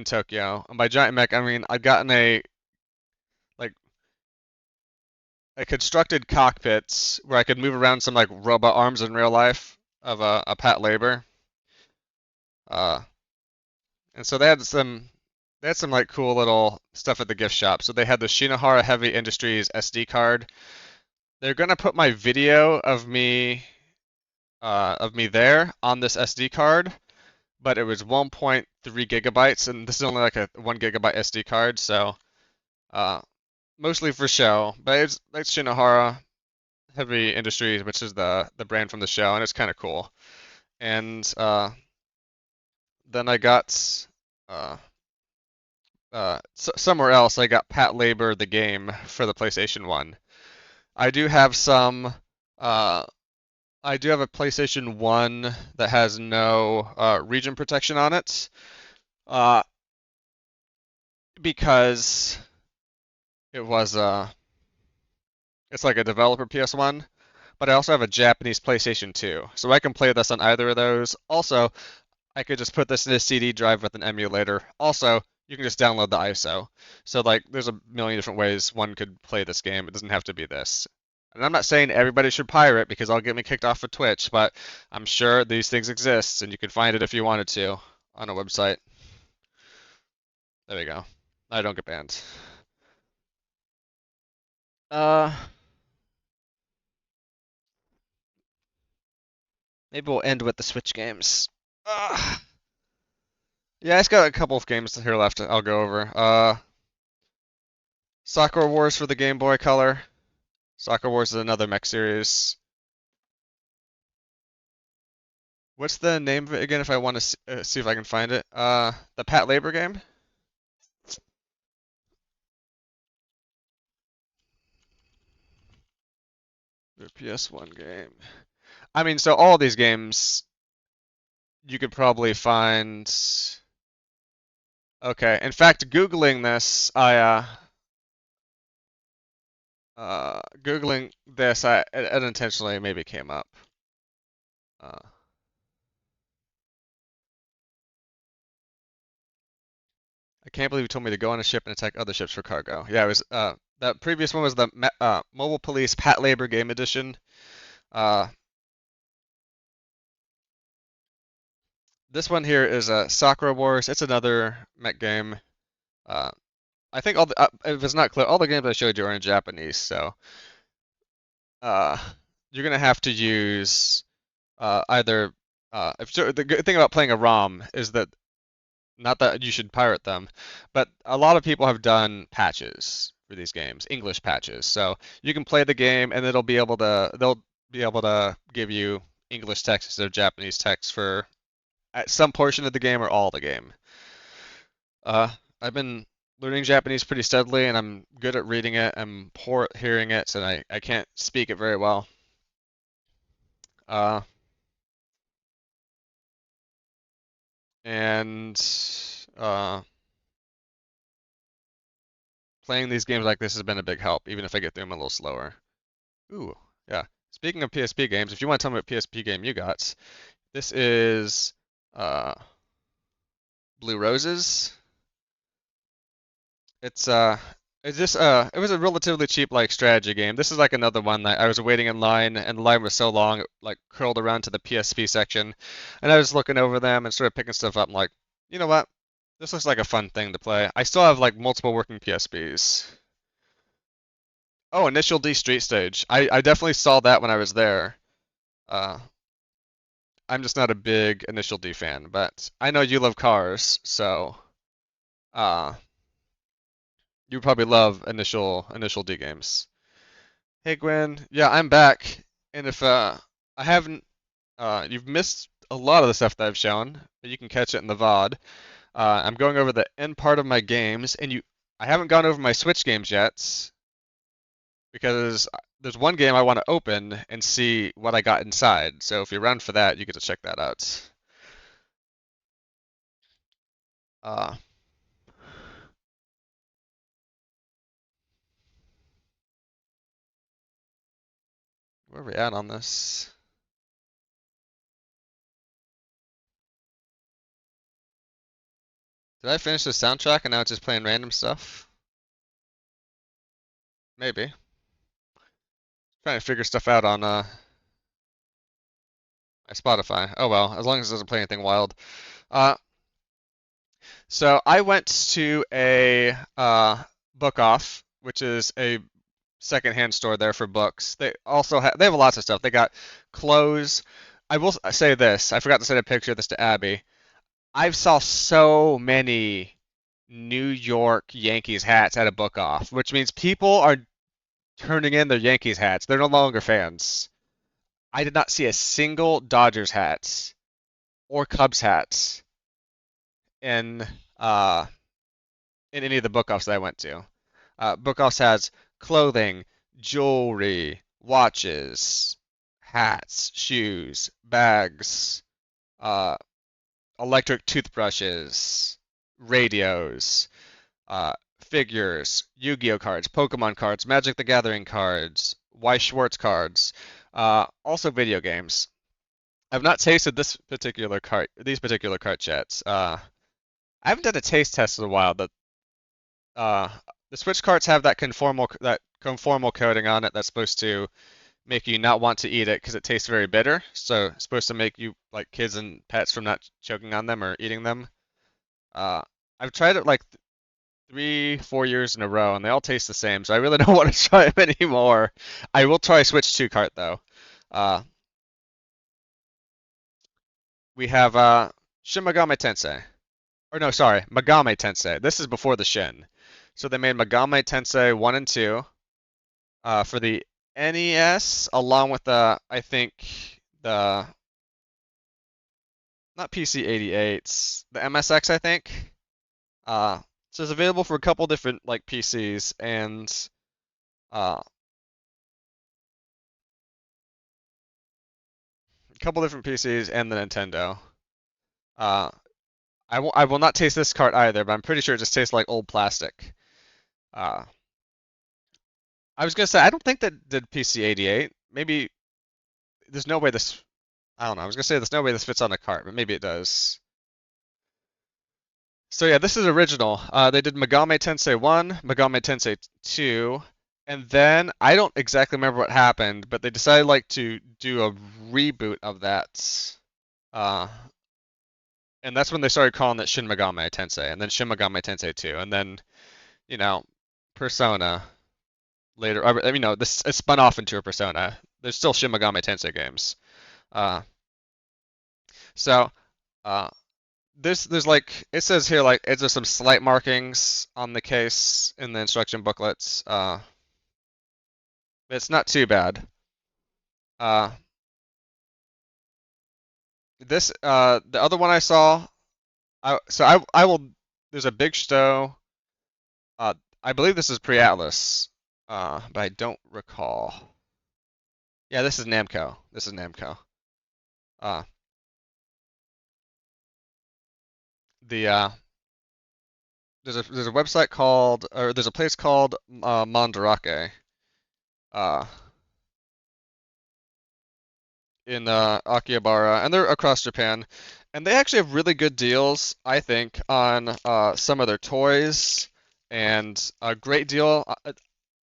Tokyo. And by giant mech, I mean I've gotten like a constructed cockpit where I could move around some like robot arms in real life of a Patlabor. Uh, and so they had some like cool little stuff at the gift shop. So they had the Shinohara Heavy Industries SD card. They're gonna put my video of me there on this SD card, but it was 1.3 gigabytes, and this is only like a 1 gigabyte SD card, so uh, mostly for show. But it's Shinohara Heavy Industries, which is the brand from the show, and it's kind of cool. And then I got uh, somewhere else. I got Patlabor the game for the PlayStation 1. I do have some. I do have a PlayStation 1 that has no region protection on it, uh, because it was it's like a developer PS1. But I also have a Japanese PlayStation 2, so I can play this on either of those. Also, I could just put this in a CD drive with an emulator. Also, you can just download the ISO. So like, there's a million different ways one could play this game. It doesn't have to be this. And I'm not saying everybody should pirate because I'll get me kicked off of Twitch, but I'm sure these things exist and you could find it if you wanted to on a website. There we go. I don't get banned. Uh, Maybe we'll end with the Switch games. Yeah, it's got a couple of games here left I'll go over. Sakura Wars for the Game Boy Color. Sakura Wars is another mech series. What's the name of it again if I want to see if I can find it? The Patlabor game? The PS1 game. I mean, so all these games you could probably find. Okay, in fact, Googling this, Googling this, it unintentionally maybe came up. Uh, I can't believe you told me to go on a ship and attack other ships for cargo. Yeah, it was, that previous one was the Mobile Police Patlabor Game Edition. Uh, this one here is Sakura Wars. It's another mech game. Uh, I think if it's not clear, all the games I showed you are in Japanese, so uh, you're gonna have to use either. The good thing about playing a ROM is that not that you should pirate them, but a lot of people have done patches for these games, English patches. So you can play the game and they'll be able to give you English text instead of Japanese text for at some portion of the game or all the game. I've been learning Japanese pretty steadily and I'm good at reading it. I'm poor at hearing it, and I can't speak it very well. Uh, and Playing these games like this has been a big help, even if I get through them a little slower. Ooh, yeah. Speaking of PSP games, if you want to tell me what PSP game you got, this is uh, Blue Roses. It's just it was a relatively cheap like strategy game. This is like another one that I was waiting in line and the line was so long it like curled around to the PSP section, and I was looking over them and started picking stuff up. I'm like, you know what? This looks like a fun thing to play. I still have like multiple working PSPs. Oh, Initial D Street Stage. I definitely saw that when I was there. Uh, I'm just not a big Initial D fan, but I know you love cars, so uh, you probably love Initial D games. Hey Gwen, yeah, I'm back, and if I haven't, you've missed a lot of the stuff that I've shown, but you can catch it in the VOD. I'm going over the end part of my games, and I haven't gone over my Switch games yet. Because there's one game I want to open and see what I got inside. So if you're around for that, you get to check that out. Uh, where are we at on this? Did I finish the soundtrack and now it's just playing random stuff? Maybe. Trying to figure stuff out on my Spotify. Oh well, as long as it doesn't play anything wild. Uh, so I went to a Book Off, which is a secondhand store there for books. They also they have lots of stuff. They got clothes. I will say this. I forgot to send a picture of this to Abby. I've saw so many New York Yankees hats at a Book Off, which means people are turning in their Yankees hats. They're no longer fans. I did not see a single Dodgers hats or Cubs hats in uh in any of the Book Offs that I went to. Book Offs has clothing, jewelry, watches, hats, shoes, bags, uh, electric toothbrushes, radios, figures, Yu-Gi-Oh cards, Pokemon cards, Magic the Gathering cards, Weiss Schwartz cards, also video games. I've not tasted these particular carts yet. I haven't done a taste test in a while. The Switch carts have that conformal coating on it that's supposed to make you not want to eat it because it tastes very bitter. So it's supposed to make you like kids and pets from not choking on them or eating them. Uh, I've tried it like 3, 4 years in a row, and they all taste the same. So I really don't want to try them anymore. I will try Switch 2 cart though. Uh, we have Shin Megami Tensei. Or no, sorry, Megami Tensei. This is before the Shin. So they made Megami Tensei 1 and 2 for the NES, along with I think the, not PC-88s, the MSX, I think. So it's available for a couple different like PCs and a couple different PCs and the Nintendo. Uh, I will not taste this cart either, but I'm pretty sure it just tastes like old plastic. Uh, I was gonna say I don't think that did PC-88. Maybe there's no way this. I don't know. I was gonna say there's no way this fits on a cart, but maybe it does. So yeah, this is original. They did Megami Tensei 1, Megami Tensei 2, and then I don't exactly remember what happened, but they decided like to do a reboot of that. Uh, and that's when they started calling it Shin Megami Tensei, and then Shin Megami Tensei 2, and then, you know, Persona later. I mean, no, this it spun off into a Persona. There's still Shin Megami Tensei games. Uh, so, uh, there's like it says here like there's some slight markings on the case in the instruction booklets. It's not too bad. Uh, the other one I saw, I will. There's a big show. I believe this is pre-Atlas, but I don't recall. Yeah, this is Namco. This is Namco. Uh, the there's a website called or there's a place called Mandarake. Uh, in Akihabara, and they're across Japan, and they actually have really good deals, I think, on some of their toys, and a great deal.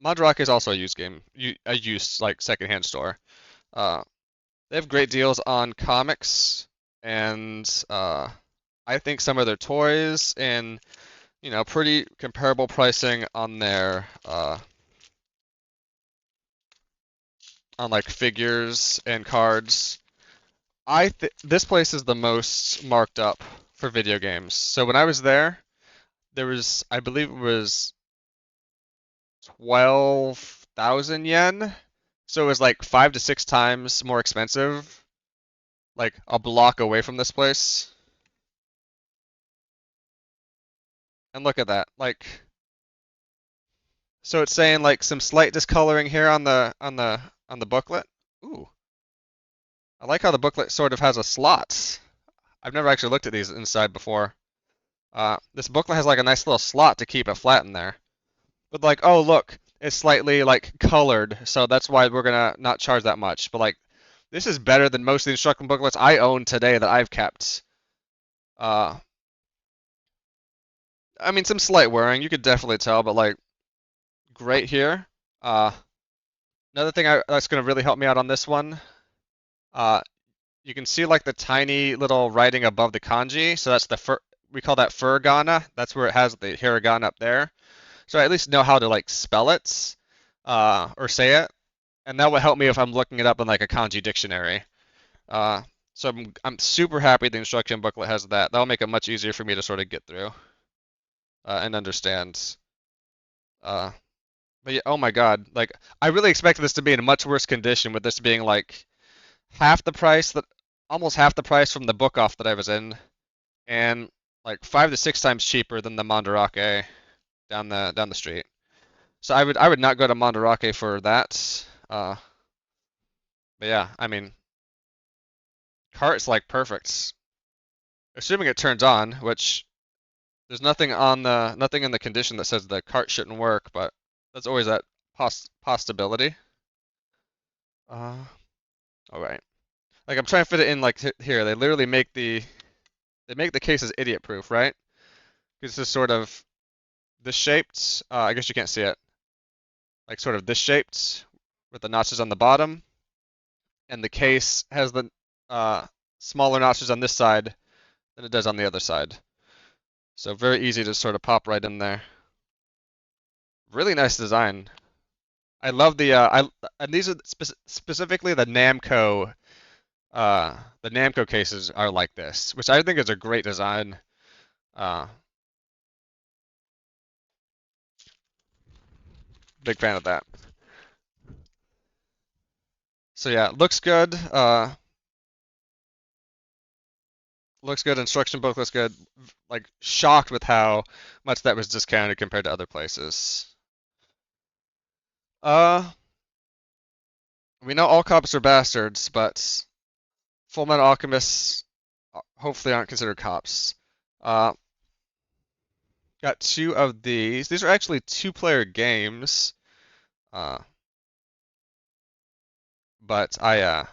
Mandarake is also a used game, a used like secondhand store. Uh, they have great deals on comics, and I think some of their toys, and pretty comparable pricing on their on like figures and cards. This place is the most marked up for video games. So when I was there, there was I believe it was 12,000 yen. So it was like 5 to 6 times more expensive, like a block away from this place. And look at that. Like so it's saying like some slight discoloring here on the booklet. Ooh. I like how the booklet sort of has a slot. I've never actually looked at these inside before. This booklet has like a nice little slot to keep it flat in there. But like, oh look, it's slightly like colored, so that's why we're gonna not charge that much. But like, this is better than most of the instruction booklets I own today that I've kept. Uh, I mean, some slight wearing, you could definitely tell, but like, great here. Uh, Another thing that's gonna really help me out on this one. Uh, you can see like the tiny little writing above the kanji, so that's we call that furigana. That's where it has the hiragana up there. So I at least know how to like spell it, or say it, and that will help me if I'm looking it up in like a kanji dictionary. So I'm super happy the instruction booklet has that. That'll make it much easier for me to sort of get through and understand. But yeah, oh my God, like I really expected this to be in a much worse condition with this being like half the price almost half the price from the book off that I was in, and like 5 to 6 times cheaper than the Mandarake down the street. So I would not go to Mandarake for that. But yeah, I mean, cart's like perfect. Assuming it turns on, which there's nothing in the condition that says the cart shouldn't work, but that's always that possibility. Uh, all right. Like I'm trying to fit it in like here. They literally they make the cases idiot proof, right? Because this is sort of this shaped. I guess you can't see it. like sort of this shaped with the notches on the bottom, and the case has the smaller notches on this side than it does on the other side. So very easy to sort of pop right in there. Really nice design. I love and these are specifically the Namco cases are like this, which I think is a great design. Big fan of that. So yeah, looks good. Looks good. Instruction book looks good. Like shocked with how much that was discounted compared to other places. Uh, we know all cops are bastards, but Fullmetal Alchemists hopefully aren't considered cops. Uh, got two of these. These are actually two-player games. Uh, but I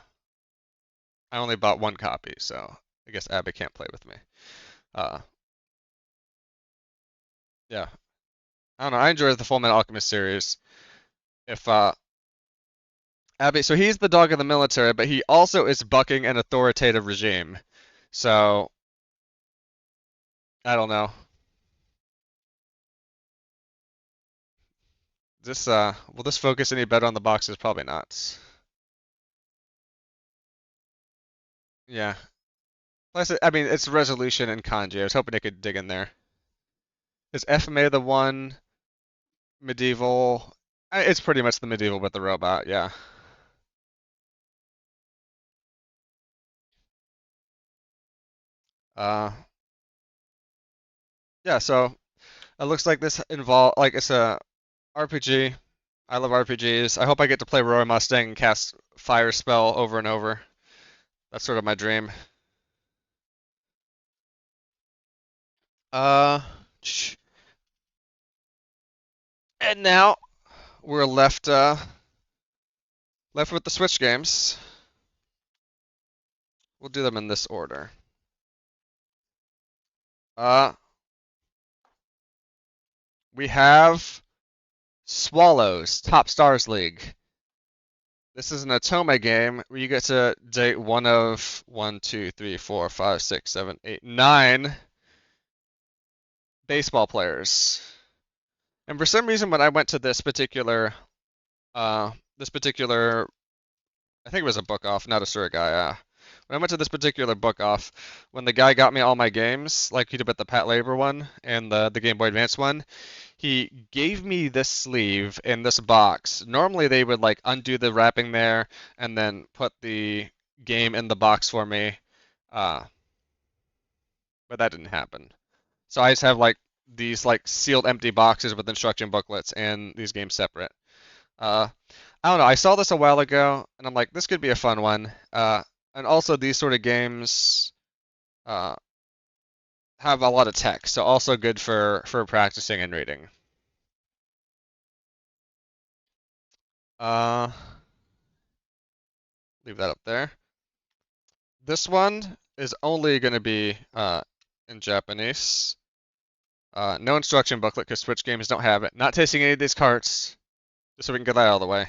only bought one copy, so I guess Abby can't play with me. Uh, yeah. I don't know. I enjoy the Fullmetal Alchemist series. If Abby, so he's the dog of the military, but he also is bucking an authoritative regime. So I don't know. This will this focus any better on the boxes? Probably not. Yeah. Plus, I mean, it's resolution and kanji. I was hoping they could dig in there. Is FMA the one medieval? It's pretty much the medieval with the robot. Yeah. Uh, yeah. So it looks like this it's a RPG. I love RPGs. I hope I get to play Roy Mustang and cast Fire Spell over and over. That's sort of my dream. Uh, and now we're left with the Switch games. We'll do them in this order. Uh, we have Swallows Top Stars League. This is an Otome game where you get to date one of 1, 2, 3, 4, 5, 6, 7, 8, 9 baseball players. And for some reason, when I went to this particular, I think it was a book off, not a Surigaya. When I went to this particular book off, when the guy got me all my games, like he did with the Patlabor one and the Game Boy Advance one, he gave me this sleeve in this box. Normally they would like undo the wrapping there and then put the game in the box for me, uh, but that didn't happen. So I just have like these like sealed empty boxes with instruction booklets and these games separate. Uh, I don't know. I saw this a while ago, and I'm like, this could be a fun one. And also these sort of games uh, have a lot of text, so also good for practicing and reading. Uh, leave that up there. This one is only going to be in Japanese. No instruction booklet because Switch games don't have it. Not tasting any of these carts, just so we can get that out of the way.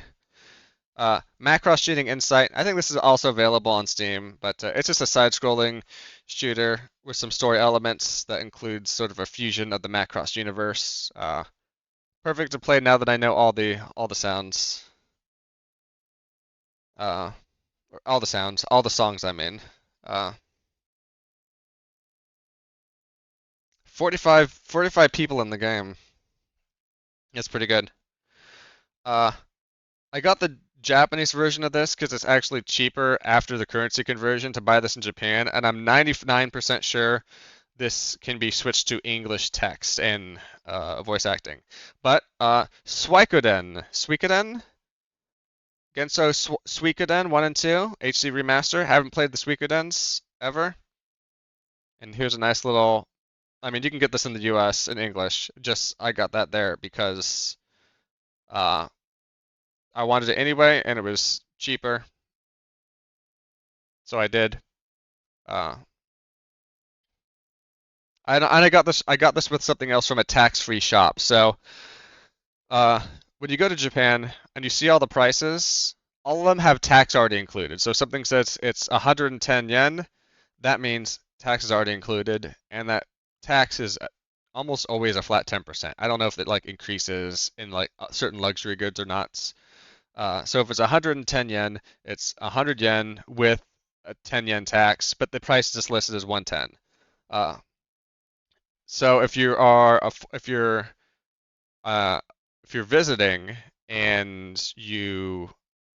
Macross Shooting Insight. I think this is also available on Steam, but it's just a side-scrolling shooter with some story elements that includes sort of a fusion of the Macross universe. Perfect to play now that I know all the sounds. All the sounds, all the songs, I mean. 45 people in the game. It's pretty good. I got the Japanese version of this because it's actually cheaper after the currency conversion to buy this in Japan, and I'm 99% sure this can be switched to English text and voice acting. But Suikoden, Genso Suikoden 1 and 2, HD remaster. Haven't played the Suikodens ever. And here's a nice little. I mean, you can get this in the U.S. in English. Just I got that there because I wanted it anyway, and it was cheaper, so I did. Uh, and I got this. I got this with something else from a tax-free shop. So, uh, when you go to Japan and you see all the prices, all of them have tax already included. So if something says it's 110 yen, that means tax is already included, and that tax is almost always a flat 10%. I don't know if it like increases in like certain luxury goods or not. So if it's 110 yen, it's 100 yen with a 10 yen tax, but the price is listed as 110. Uh, so uh, if you're visiting and you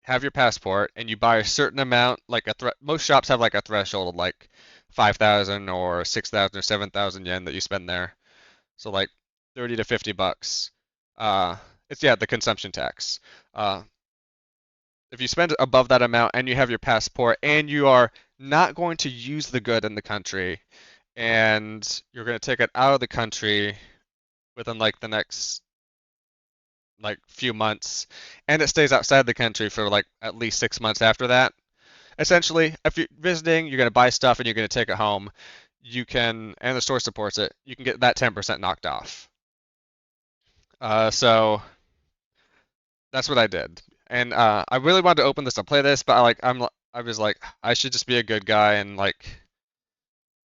have your passport and you buy a certain amount, like most shops have like a threshold of like 5,000 or 6,000 or 7,000 yen that you spend there. So like 30 to 50 bucks. Uh, it's yeah, the consumption tax. Uh, if you spend above that amount and you have your passport and you are not going to use the good in the country and you're going to take it out of the country within like the next like few months and it stays outside the country for like at least 6 months after that. Essentially, if you're visiting, you're going to buy stuff and you're going to take it home, you can, and the store supports it, you can get that 10% knocked off. So that's what I did. And I really wanted to open this and play this, but I was like I should just be a good guy and like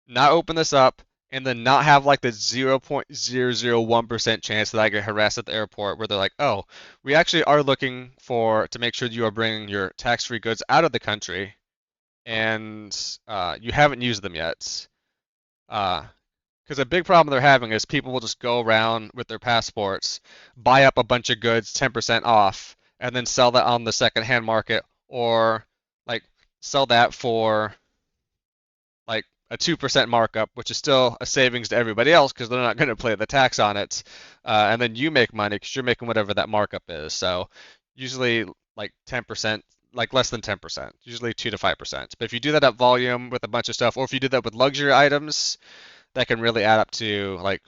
not open this up and then not have like the 0.001% chance that I get harassed at the airport where they're like, "Oh, we actually are looking for to make sure you are bringing your tax-free goods out of the country and you haven't used them yet." Uh, because a big problem they're having is people will just go around with their passports, buy up a bunch of goods 10% off, and then sell that on the secondhand market or like sell that for like a 2% markup, which is still a savings to everybody else because they're not going to pay the tax on it. And then you make money because you're making whatever that markup is. So usually like 10%, like less than 10%, usually 2 to 5%. But if you do that at volume with a bunch of stuff, or if you do that with luxury items, that can really add up to like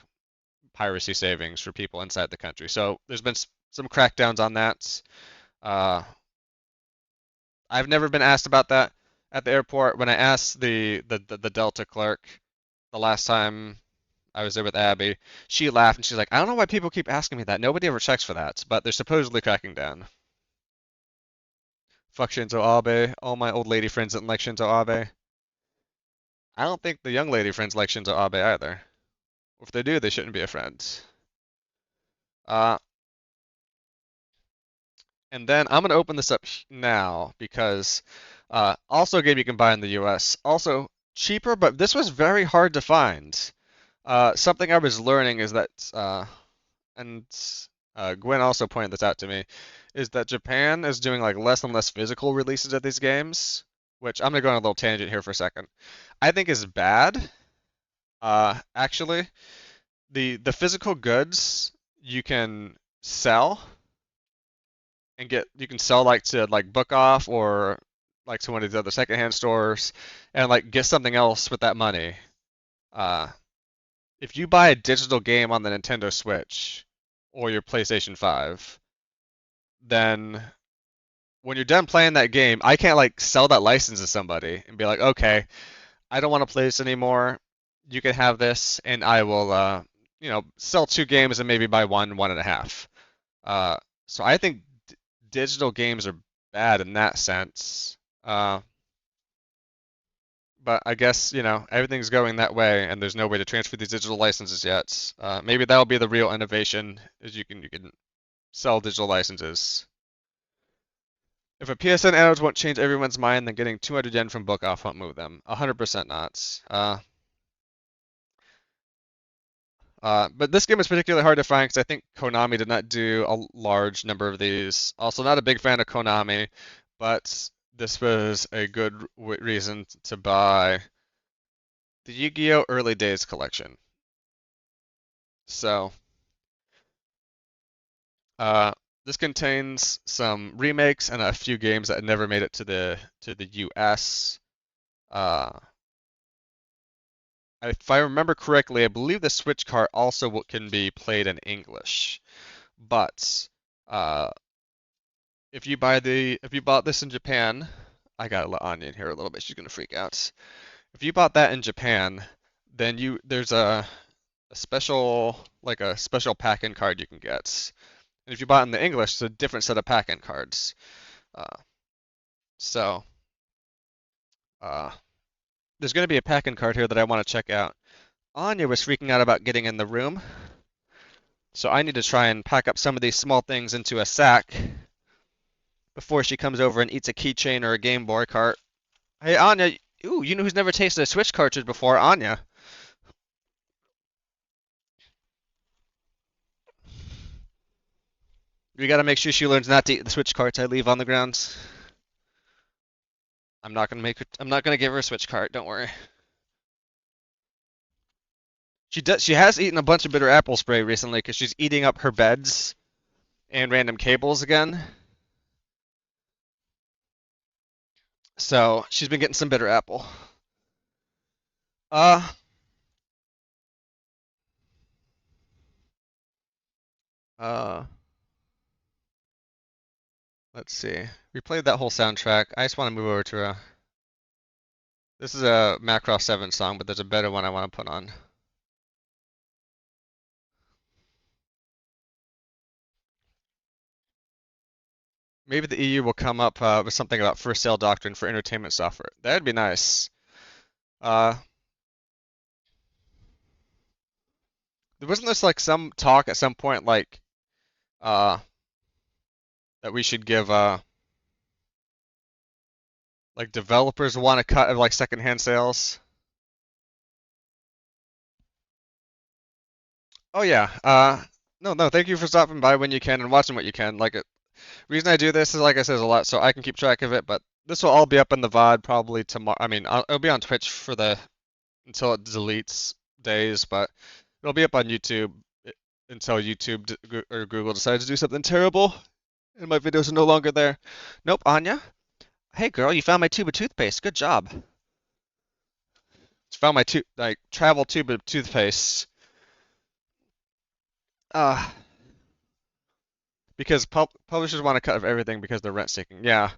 piracy savings for people inside the country. So there's been some crackdowns on that. Uh, I've never been asked about that at the airport. When I asked the Delta clerk the last time I was there with Abby, she laughed and she's like, "I don't know why people keep asking me that. Nobody ever checks for that, but they're supposedly cracking down." Fuck Shinzo Abe. All my old lady friends didn't like Shinzo Abe. I don't think the young lady friends like Shinzo Abe either. If they do, they shouldn't be a friend. Uh, And then I'm going to open this up now because also a game you can buy in the US. Also cheaper, but this was very hard to find. Something I was learning is that, and Gwen also pointed this out to me, is that Japan is doing like less and less physical releases of these games, which I'm going to go on a little tangent here for a second. I think is bad. Actually, the physical goods you can sell and get you can sell like to like Book Off or like to one of these other secondhand stores and like get something else with that money. Uh, if you buy a digital game on the Nintendo Switch or your PlayStation 5, then when you're done playing that game, I can't like sell that license to somebody and be like, okay, I don't want to play this anymore. You can have this, and I will, sell two games and maybe buy one and a half. Uh, so I think digital games are bad in that sense. But I guess, everything's going that way and there's no way to transfer these digital licenses yet. Maybe that'll be the real innovation is you can sell digital licenses. If a PSN add won't change everyone's mind, then getting 200 yen from Book Off won't move them. 100% not. But this game is particularly hard to find because I think Konami did not do a large number of these. Also, not a big fan of Konami, but this was a good reason to buy the Yu-Gi-Oh! Early Days collection. So, uh, this contains some remakes and a few games that never made it to the US. Uh, if I remember correctly, I believe the Switch cart also can be played in English. But uh, if you bought this in Japan, I gotta let Anya in here a little bit. She's gonna freak out. If you bought that in Japan, then there's a special like a special pack-in card you can get. And if you bought it in the English, it's a different set of pack-in cards. Uh, so uh, there's going to be a pack-in card here that I want to check out. Anya was freaking out about getting in the room, so I need to try and pack up some of these small things into a sack before she comes over and eats a keychain or a Game Boy cart. Hey, Anya, ooh, you know who's never tasted a Switch cartridge before? Anya. We gotta make sure she learns not to eat the Switch carts I leave on the grounds. I'm not gonna give her a Switch cart, don't worry. She has eaten a bunch of bitter apple spray recently because she's eating up her beds and random cables again. So she's been getting some bitter apple. Uh, uh, let's see. We played that whole soundtrack. I just want to move over to a. This is a Macross 7 song, but there's a better one I want to put on. Maybe the EU will come up with something about first sale doctrine for entertainment software. That'd be nice. Uh, wasn't this like some talk at some point uh that we should give like developers want a cut of like secondhand sales? Oh yeah. No, thank you for stopping by when you can and watching what you can. Reason I do this is like I said, is a lot so I can keep track of it, but this will all be up in the VOD probably tomorrow. I mean, it'll be on Twitch for the until it deletes days, but it'll be up on YouTube until YouTube or Google decides to do something terrible and my videos are no longer there. Nope, Anya. Hey girl, you found my tube of toothpaste. Good job. Found my travel tube of toothpaste. Uh, because publishers want a cut of everything because they're rent seeking. Yeah.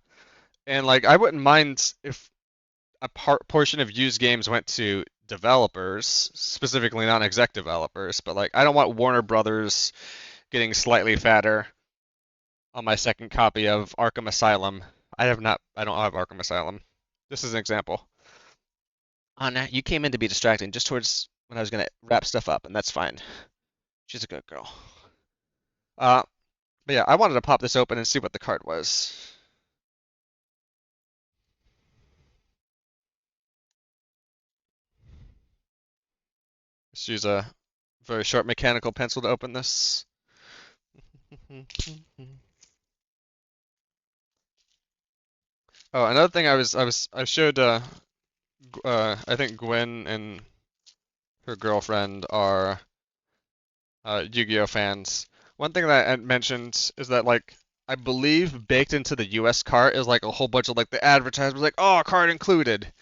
And like I wouldn't mind if a portion of used games went to developers, specifically non-exec developers, but like I don't want Warner Brothers getting slightly fatter on my second copy of Arkham Asylum. I don't have Arkham Asylum. This is an example. Anna, you came in to be distracting just towards when I was gonna wrap stuff up, and that's fine. She's a good girl. Uh, but yeah, I wanted to pop this open and see what the card was. Let's use a very short mechanical pencil to open this. Oh, another thing I showed I think Gwen and her girlfriend are Yu-Gi-Oh fans. One thing that I mentioned is that like I believe baked into the US cart is like a whole bunch of like the advertisements like oh card included.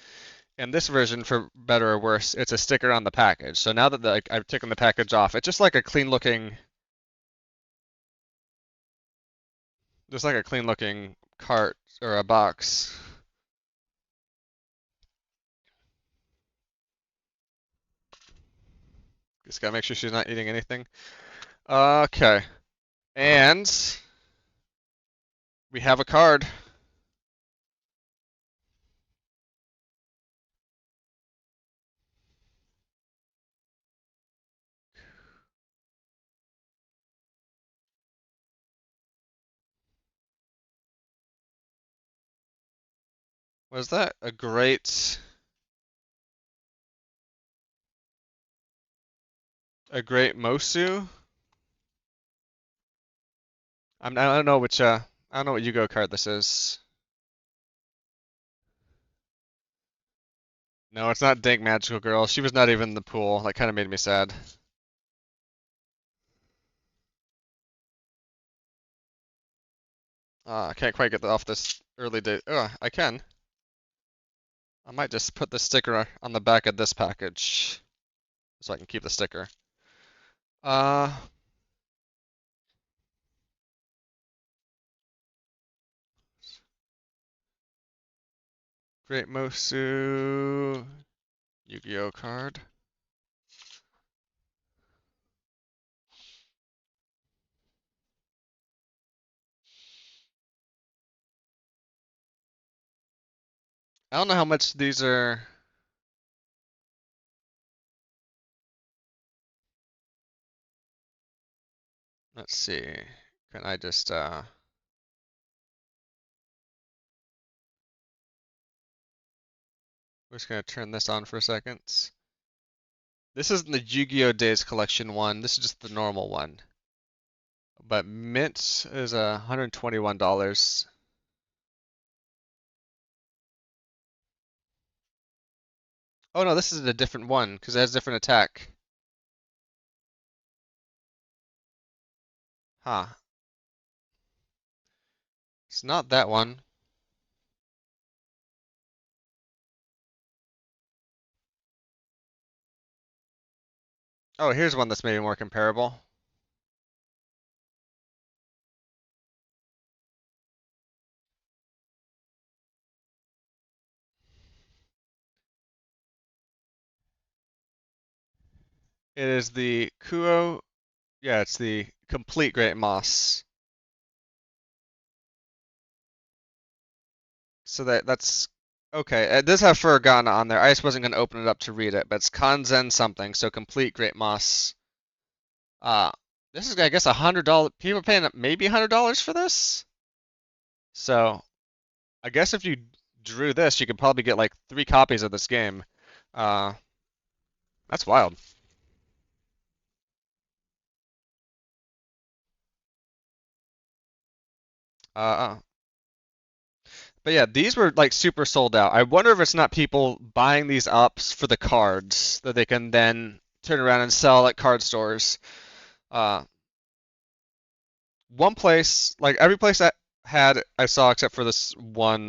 In this version, for better or worse, it's a sticker on the package. So now that I've taken the package off, it's just like a clean looking cart or a box. Just gotta make sure she's not eating anything. Okay. And we have a card. Was that a great Mosu? I don't know I don't know what Yu-Gi-Oh card this is. No, it's not Dank Magical Girl. She was not even in the pool. That kind of made me sad. I can't quite get that off this early day. I can. I might just put the sticker on the back of this package so I can keep the sticker. Uh, Great Mosu Yu-Gi-Oh card. I don't know how much these are. Let's see. Can I just we're just gonna turn this on for a second. This isn't the Yu-Gi-Oh! Days Collection one. This is just the normal one. But Mint is $121. Oh no, this is a different one because it has different attack. Huh. It's not that one. Oh, here's one that's maybe more comparable. It is the Kuo. Yeah, it's the complete Great Moss. So that's okay. It does have Furgana on there. I just wasn't gonna open it up to read it, but it's Kanzen something. So complete Great Moss. Uh, this is I guess $100. People are paying maybe $100 for this. So I guess if you drew this, you could probably get like 3 copies of this game. Uh, that's wild. Uh, but yeah, these were like super sold out. I wonder if it's not people buying these ups for the cards that they can then turn around and sell at card stores. Uh, one place, like every place that had I saw except for this one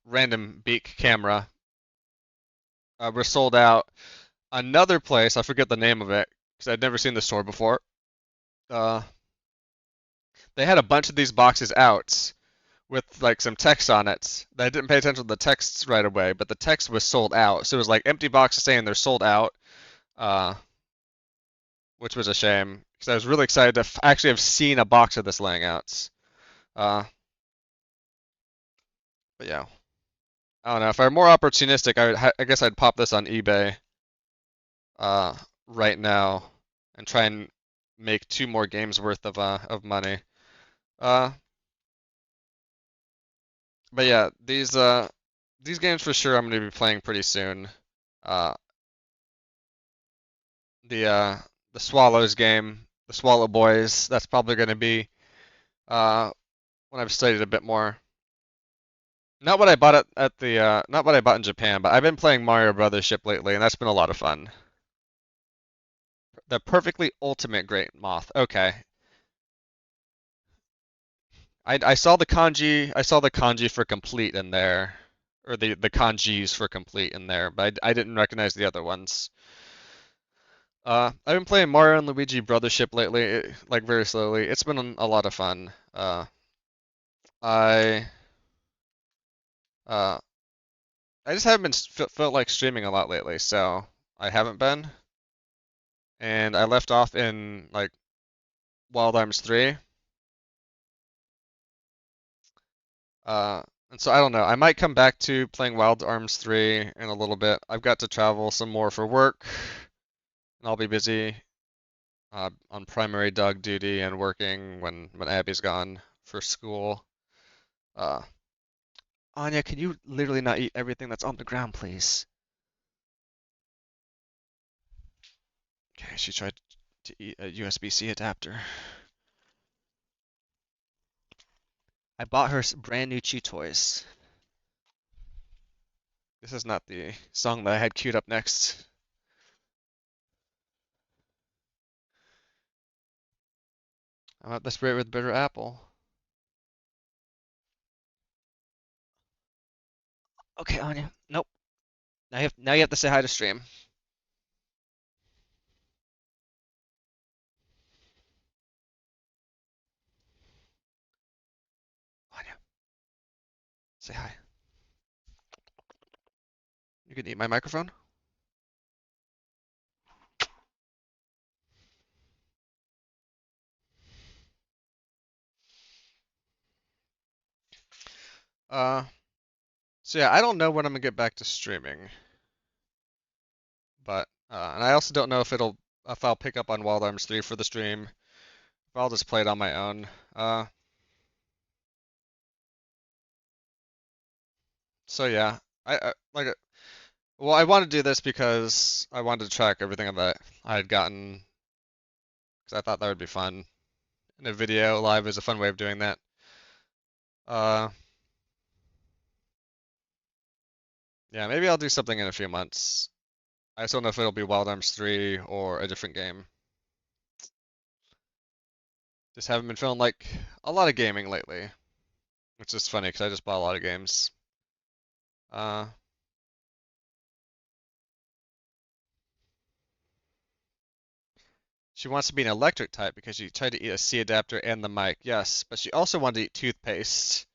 random beak camera, were sold out. Another place, I forget the name of it because I'd never seen the store before. Uh, they had a bunch of these boxes out with like some text on it. I didn't pay attention to the text right away, but the text was sold out. So it was like empty boxes saying they're sold out, uh, which was a shame because I was really excited to actually have seen a box of this laying out. Uh, but yeah, I don't know. If I were more opportunistic, I guess I'd pop this on eBay uh, right now and try and make 2 more games worth of money. Uh, but yeah, these games for sure I'm gonna be playing pretty soon. Uh, the uh the Swallows game, the Swallow Boys. That's probably going to be uh when I've studied a bit more. Not what I bought at the not what I bought in Japan, but I've been playing Mario Brothers Ship lately, and that's been a lot of fun. The perfectly ultimate great moth. Okay. I saw the kanji for complete in there. Or the kanjis for complete in there, but I didn't recognize the other ones. I've been playing Mario and Luigi Brothership lately, like very slowly. It's been a lot of fun. I uh, I just haven't been felt like streaming a lot lately, so I haven't been. And I left off in like Wild Arms 3. Uh, and so I don't know. I might come back to playing Wild Arms 3 in a little bit. I've got to travel some more for work, and I'll be busy on primary dog duty and working when Abby's gone for school. Uh, Anya, can you literally not eat everything that's on the ground, please? Okay, she tried to eat a USB-C adapter. I bought her brand new Chew toys. This is not the song that I had queued up next. How about the spray with bitter apple? Okay, Anya. Nope. Now you have to say hi to stream. Anya, say hi. You can eat my microphone? Uh, So yeah, I don't know when I'm gonna get back to streaming, but and I also don't know if I'll pick up on Wild Arms 3 for the stream, if I'll just play it on my own. Uh, so yeah, I like well, I want to do this because I wanted to track everything that I had gotten because I thought that would be fun. And a video live is a fun way of doing that. Uh, yeah, maybe I'll do something in a few months. I just don't know if it'll be Wild Arms 3 or a different game. Just haven't been feeling like a lot of gaming lately, which is funny because I just bought a lot of games. Uh, she wants to be an electric type because she tried to eat a C adapter and the mic. Yes, but she also wanted to eat toothpaste.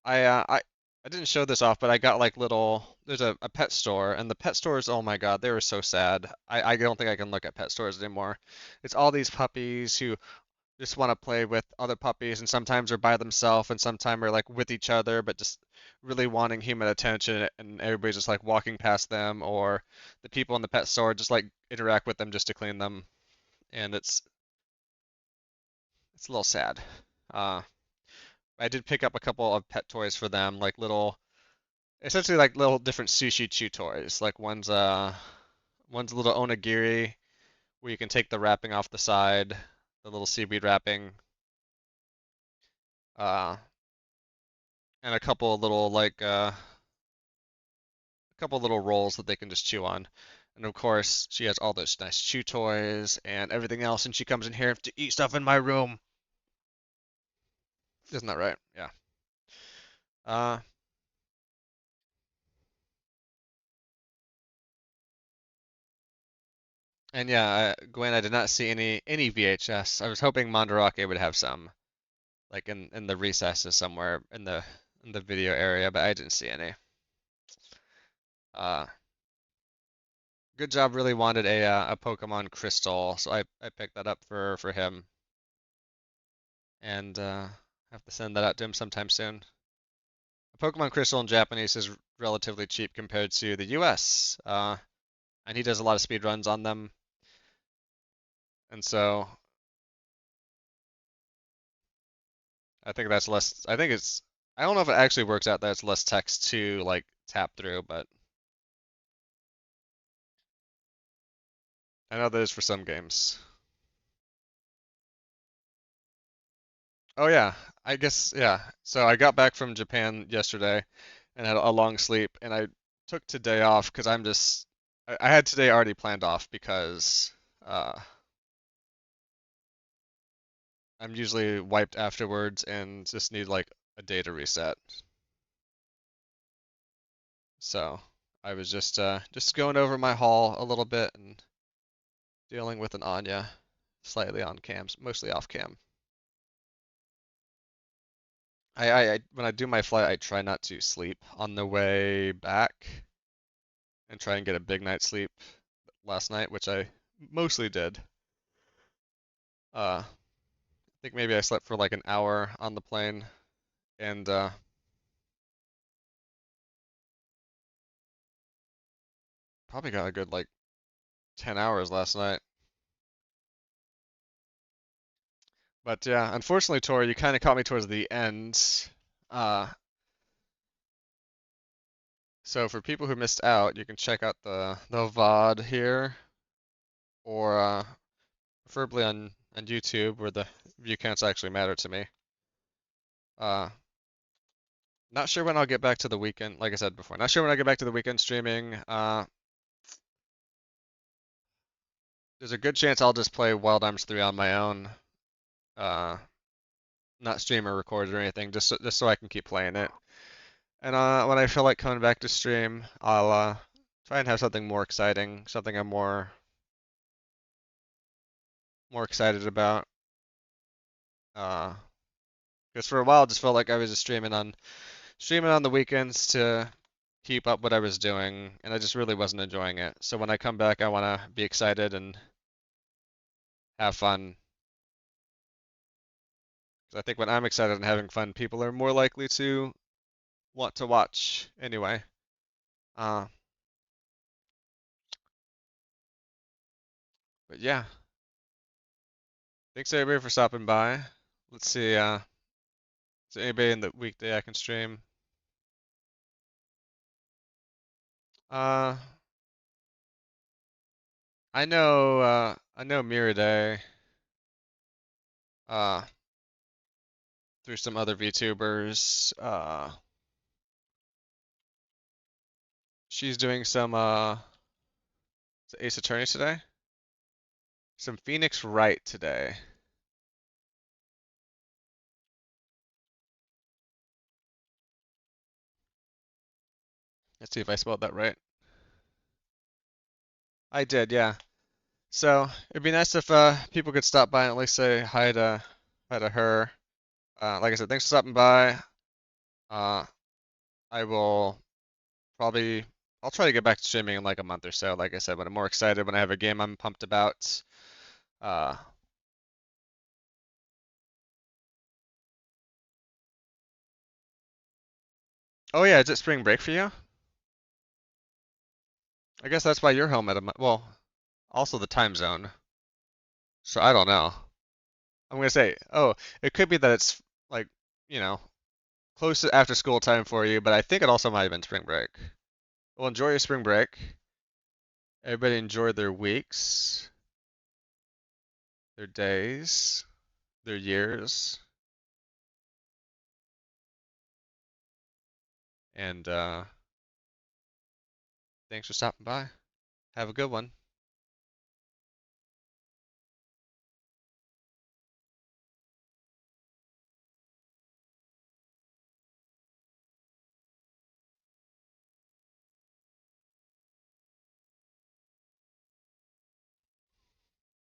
I uh, I I didn't show this off, but I got like there's a pet store and the pet stores, oh my God, they were so sad. I don't think I can look at pet stores anymore. It's all these puppies who just want to play with other puppies and sometimes are by themselves and sometimes are like with each other but just really wanting human attention and everybody's just like walking past them or the people in the pet store just like interact with them just to clean them and it's a little sad. Uh, I did pick up a couple of pet toys for them, like little, essentially like little different sushi chew toys. Like one's a little onigiri where you can take the wrapping off the side, the little seaweed wrapping, uh, and a couple of little a couple little rolls that they can just chew on. And of course, she has all those nice chew toys and everything else, and she comes in here to eat stuff in my room. Isn't that right? Yeah. Uh, and yeah, Gwen, I did not see any VHS. I was hoping Mandarake would have some, like in the recesses somewhere in the video area, but I didn't see any. Uh, Good job. Really wanted a Pokemon Crystal, so I picked that up for him, and have to send that out to him sometime soon. A Pokemon Crystal in Japanese is relatively cheap compared to the US, and he does a lot of speed runs on them, and so I think that's less. I think it's. I don't know if it actually works out that it's less text to like tap through, but I know that is for some games. Oh yeah, I guess yeah. So I got back from Japan yesterday and had a long sleep, and I took today off because I had today already planned off because uh, I'm usually wiped afterwards and just need like a day to reset. So I was just going over my haul a little bit and dealing with an Anya slightly on cams, mostly off cam. When I do my flight, I try not to sleep on the way back and try and get a big night's sleep last night, which I mostly did. I think maybe I slept for like an hour on the plane and probably got a good like 10 hours last night. But yeah, unfortunately, Tori, you kind of caught me towards the end. Uh, so for people who missed out, you can check out the VOD here, or preferably on YouTube where the view counts actually matter to me. Uh, Not sure when I'll get back to the weekend. Like I said before, not sure when I get back to the weekend streaming. There's a good chance I'll just play Wild Arms 3 on my own. Uh, Not stream or record or anything, just so I can keep playing it. And when I feel like coming back to stream, I'll try and have something more exciting, something I'm more excited about. Uh, because for a while, it just felt like I was just streaming on the weekends to keep up what I was doing, and I just really wasn't enjoying it. So when I come back, I want to be excited and have fun. 'Cause I think when I'm excited and having fun, people are more likely to want to watch anyway. Uh, but yeah, thanks everybody for stopping by. Let's see, is there anybody in the weekday I can stream? Uh, I know Miraday, uh, through some other VTubers. She's doing some, is it Ace Attorney today? Some Phoenix Wright today. Let's see if I spelled that right. I did, yeah. So it'd be nice if people could stop by and at least say hi to her. Like I said, thanks for stopping by. Uh, I will probably I'll try to get back to streaming in like a month or so. Like I said, when I'm more excited, when I have a game I'm pumped about. Uh, oh yeah, is it spring break for you? I guess that's why you're home at well, also the time zone. So I don't know. I'm gonna say, oh, it could be that it's like, you know, close to after school time for you, but I think it also might have been spring break. Well, enjoy your spring break. Everybody enjoy their weeks, their days, their years, and thanks for stopping by. Have a good one.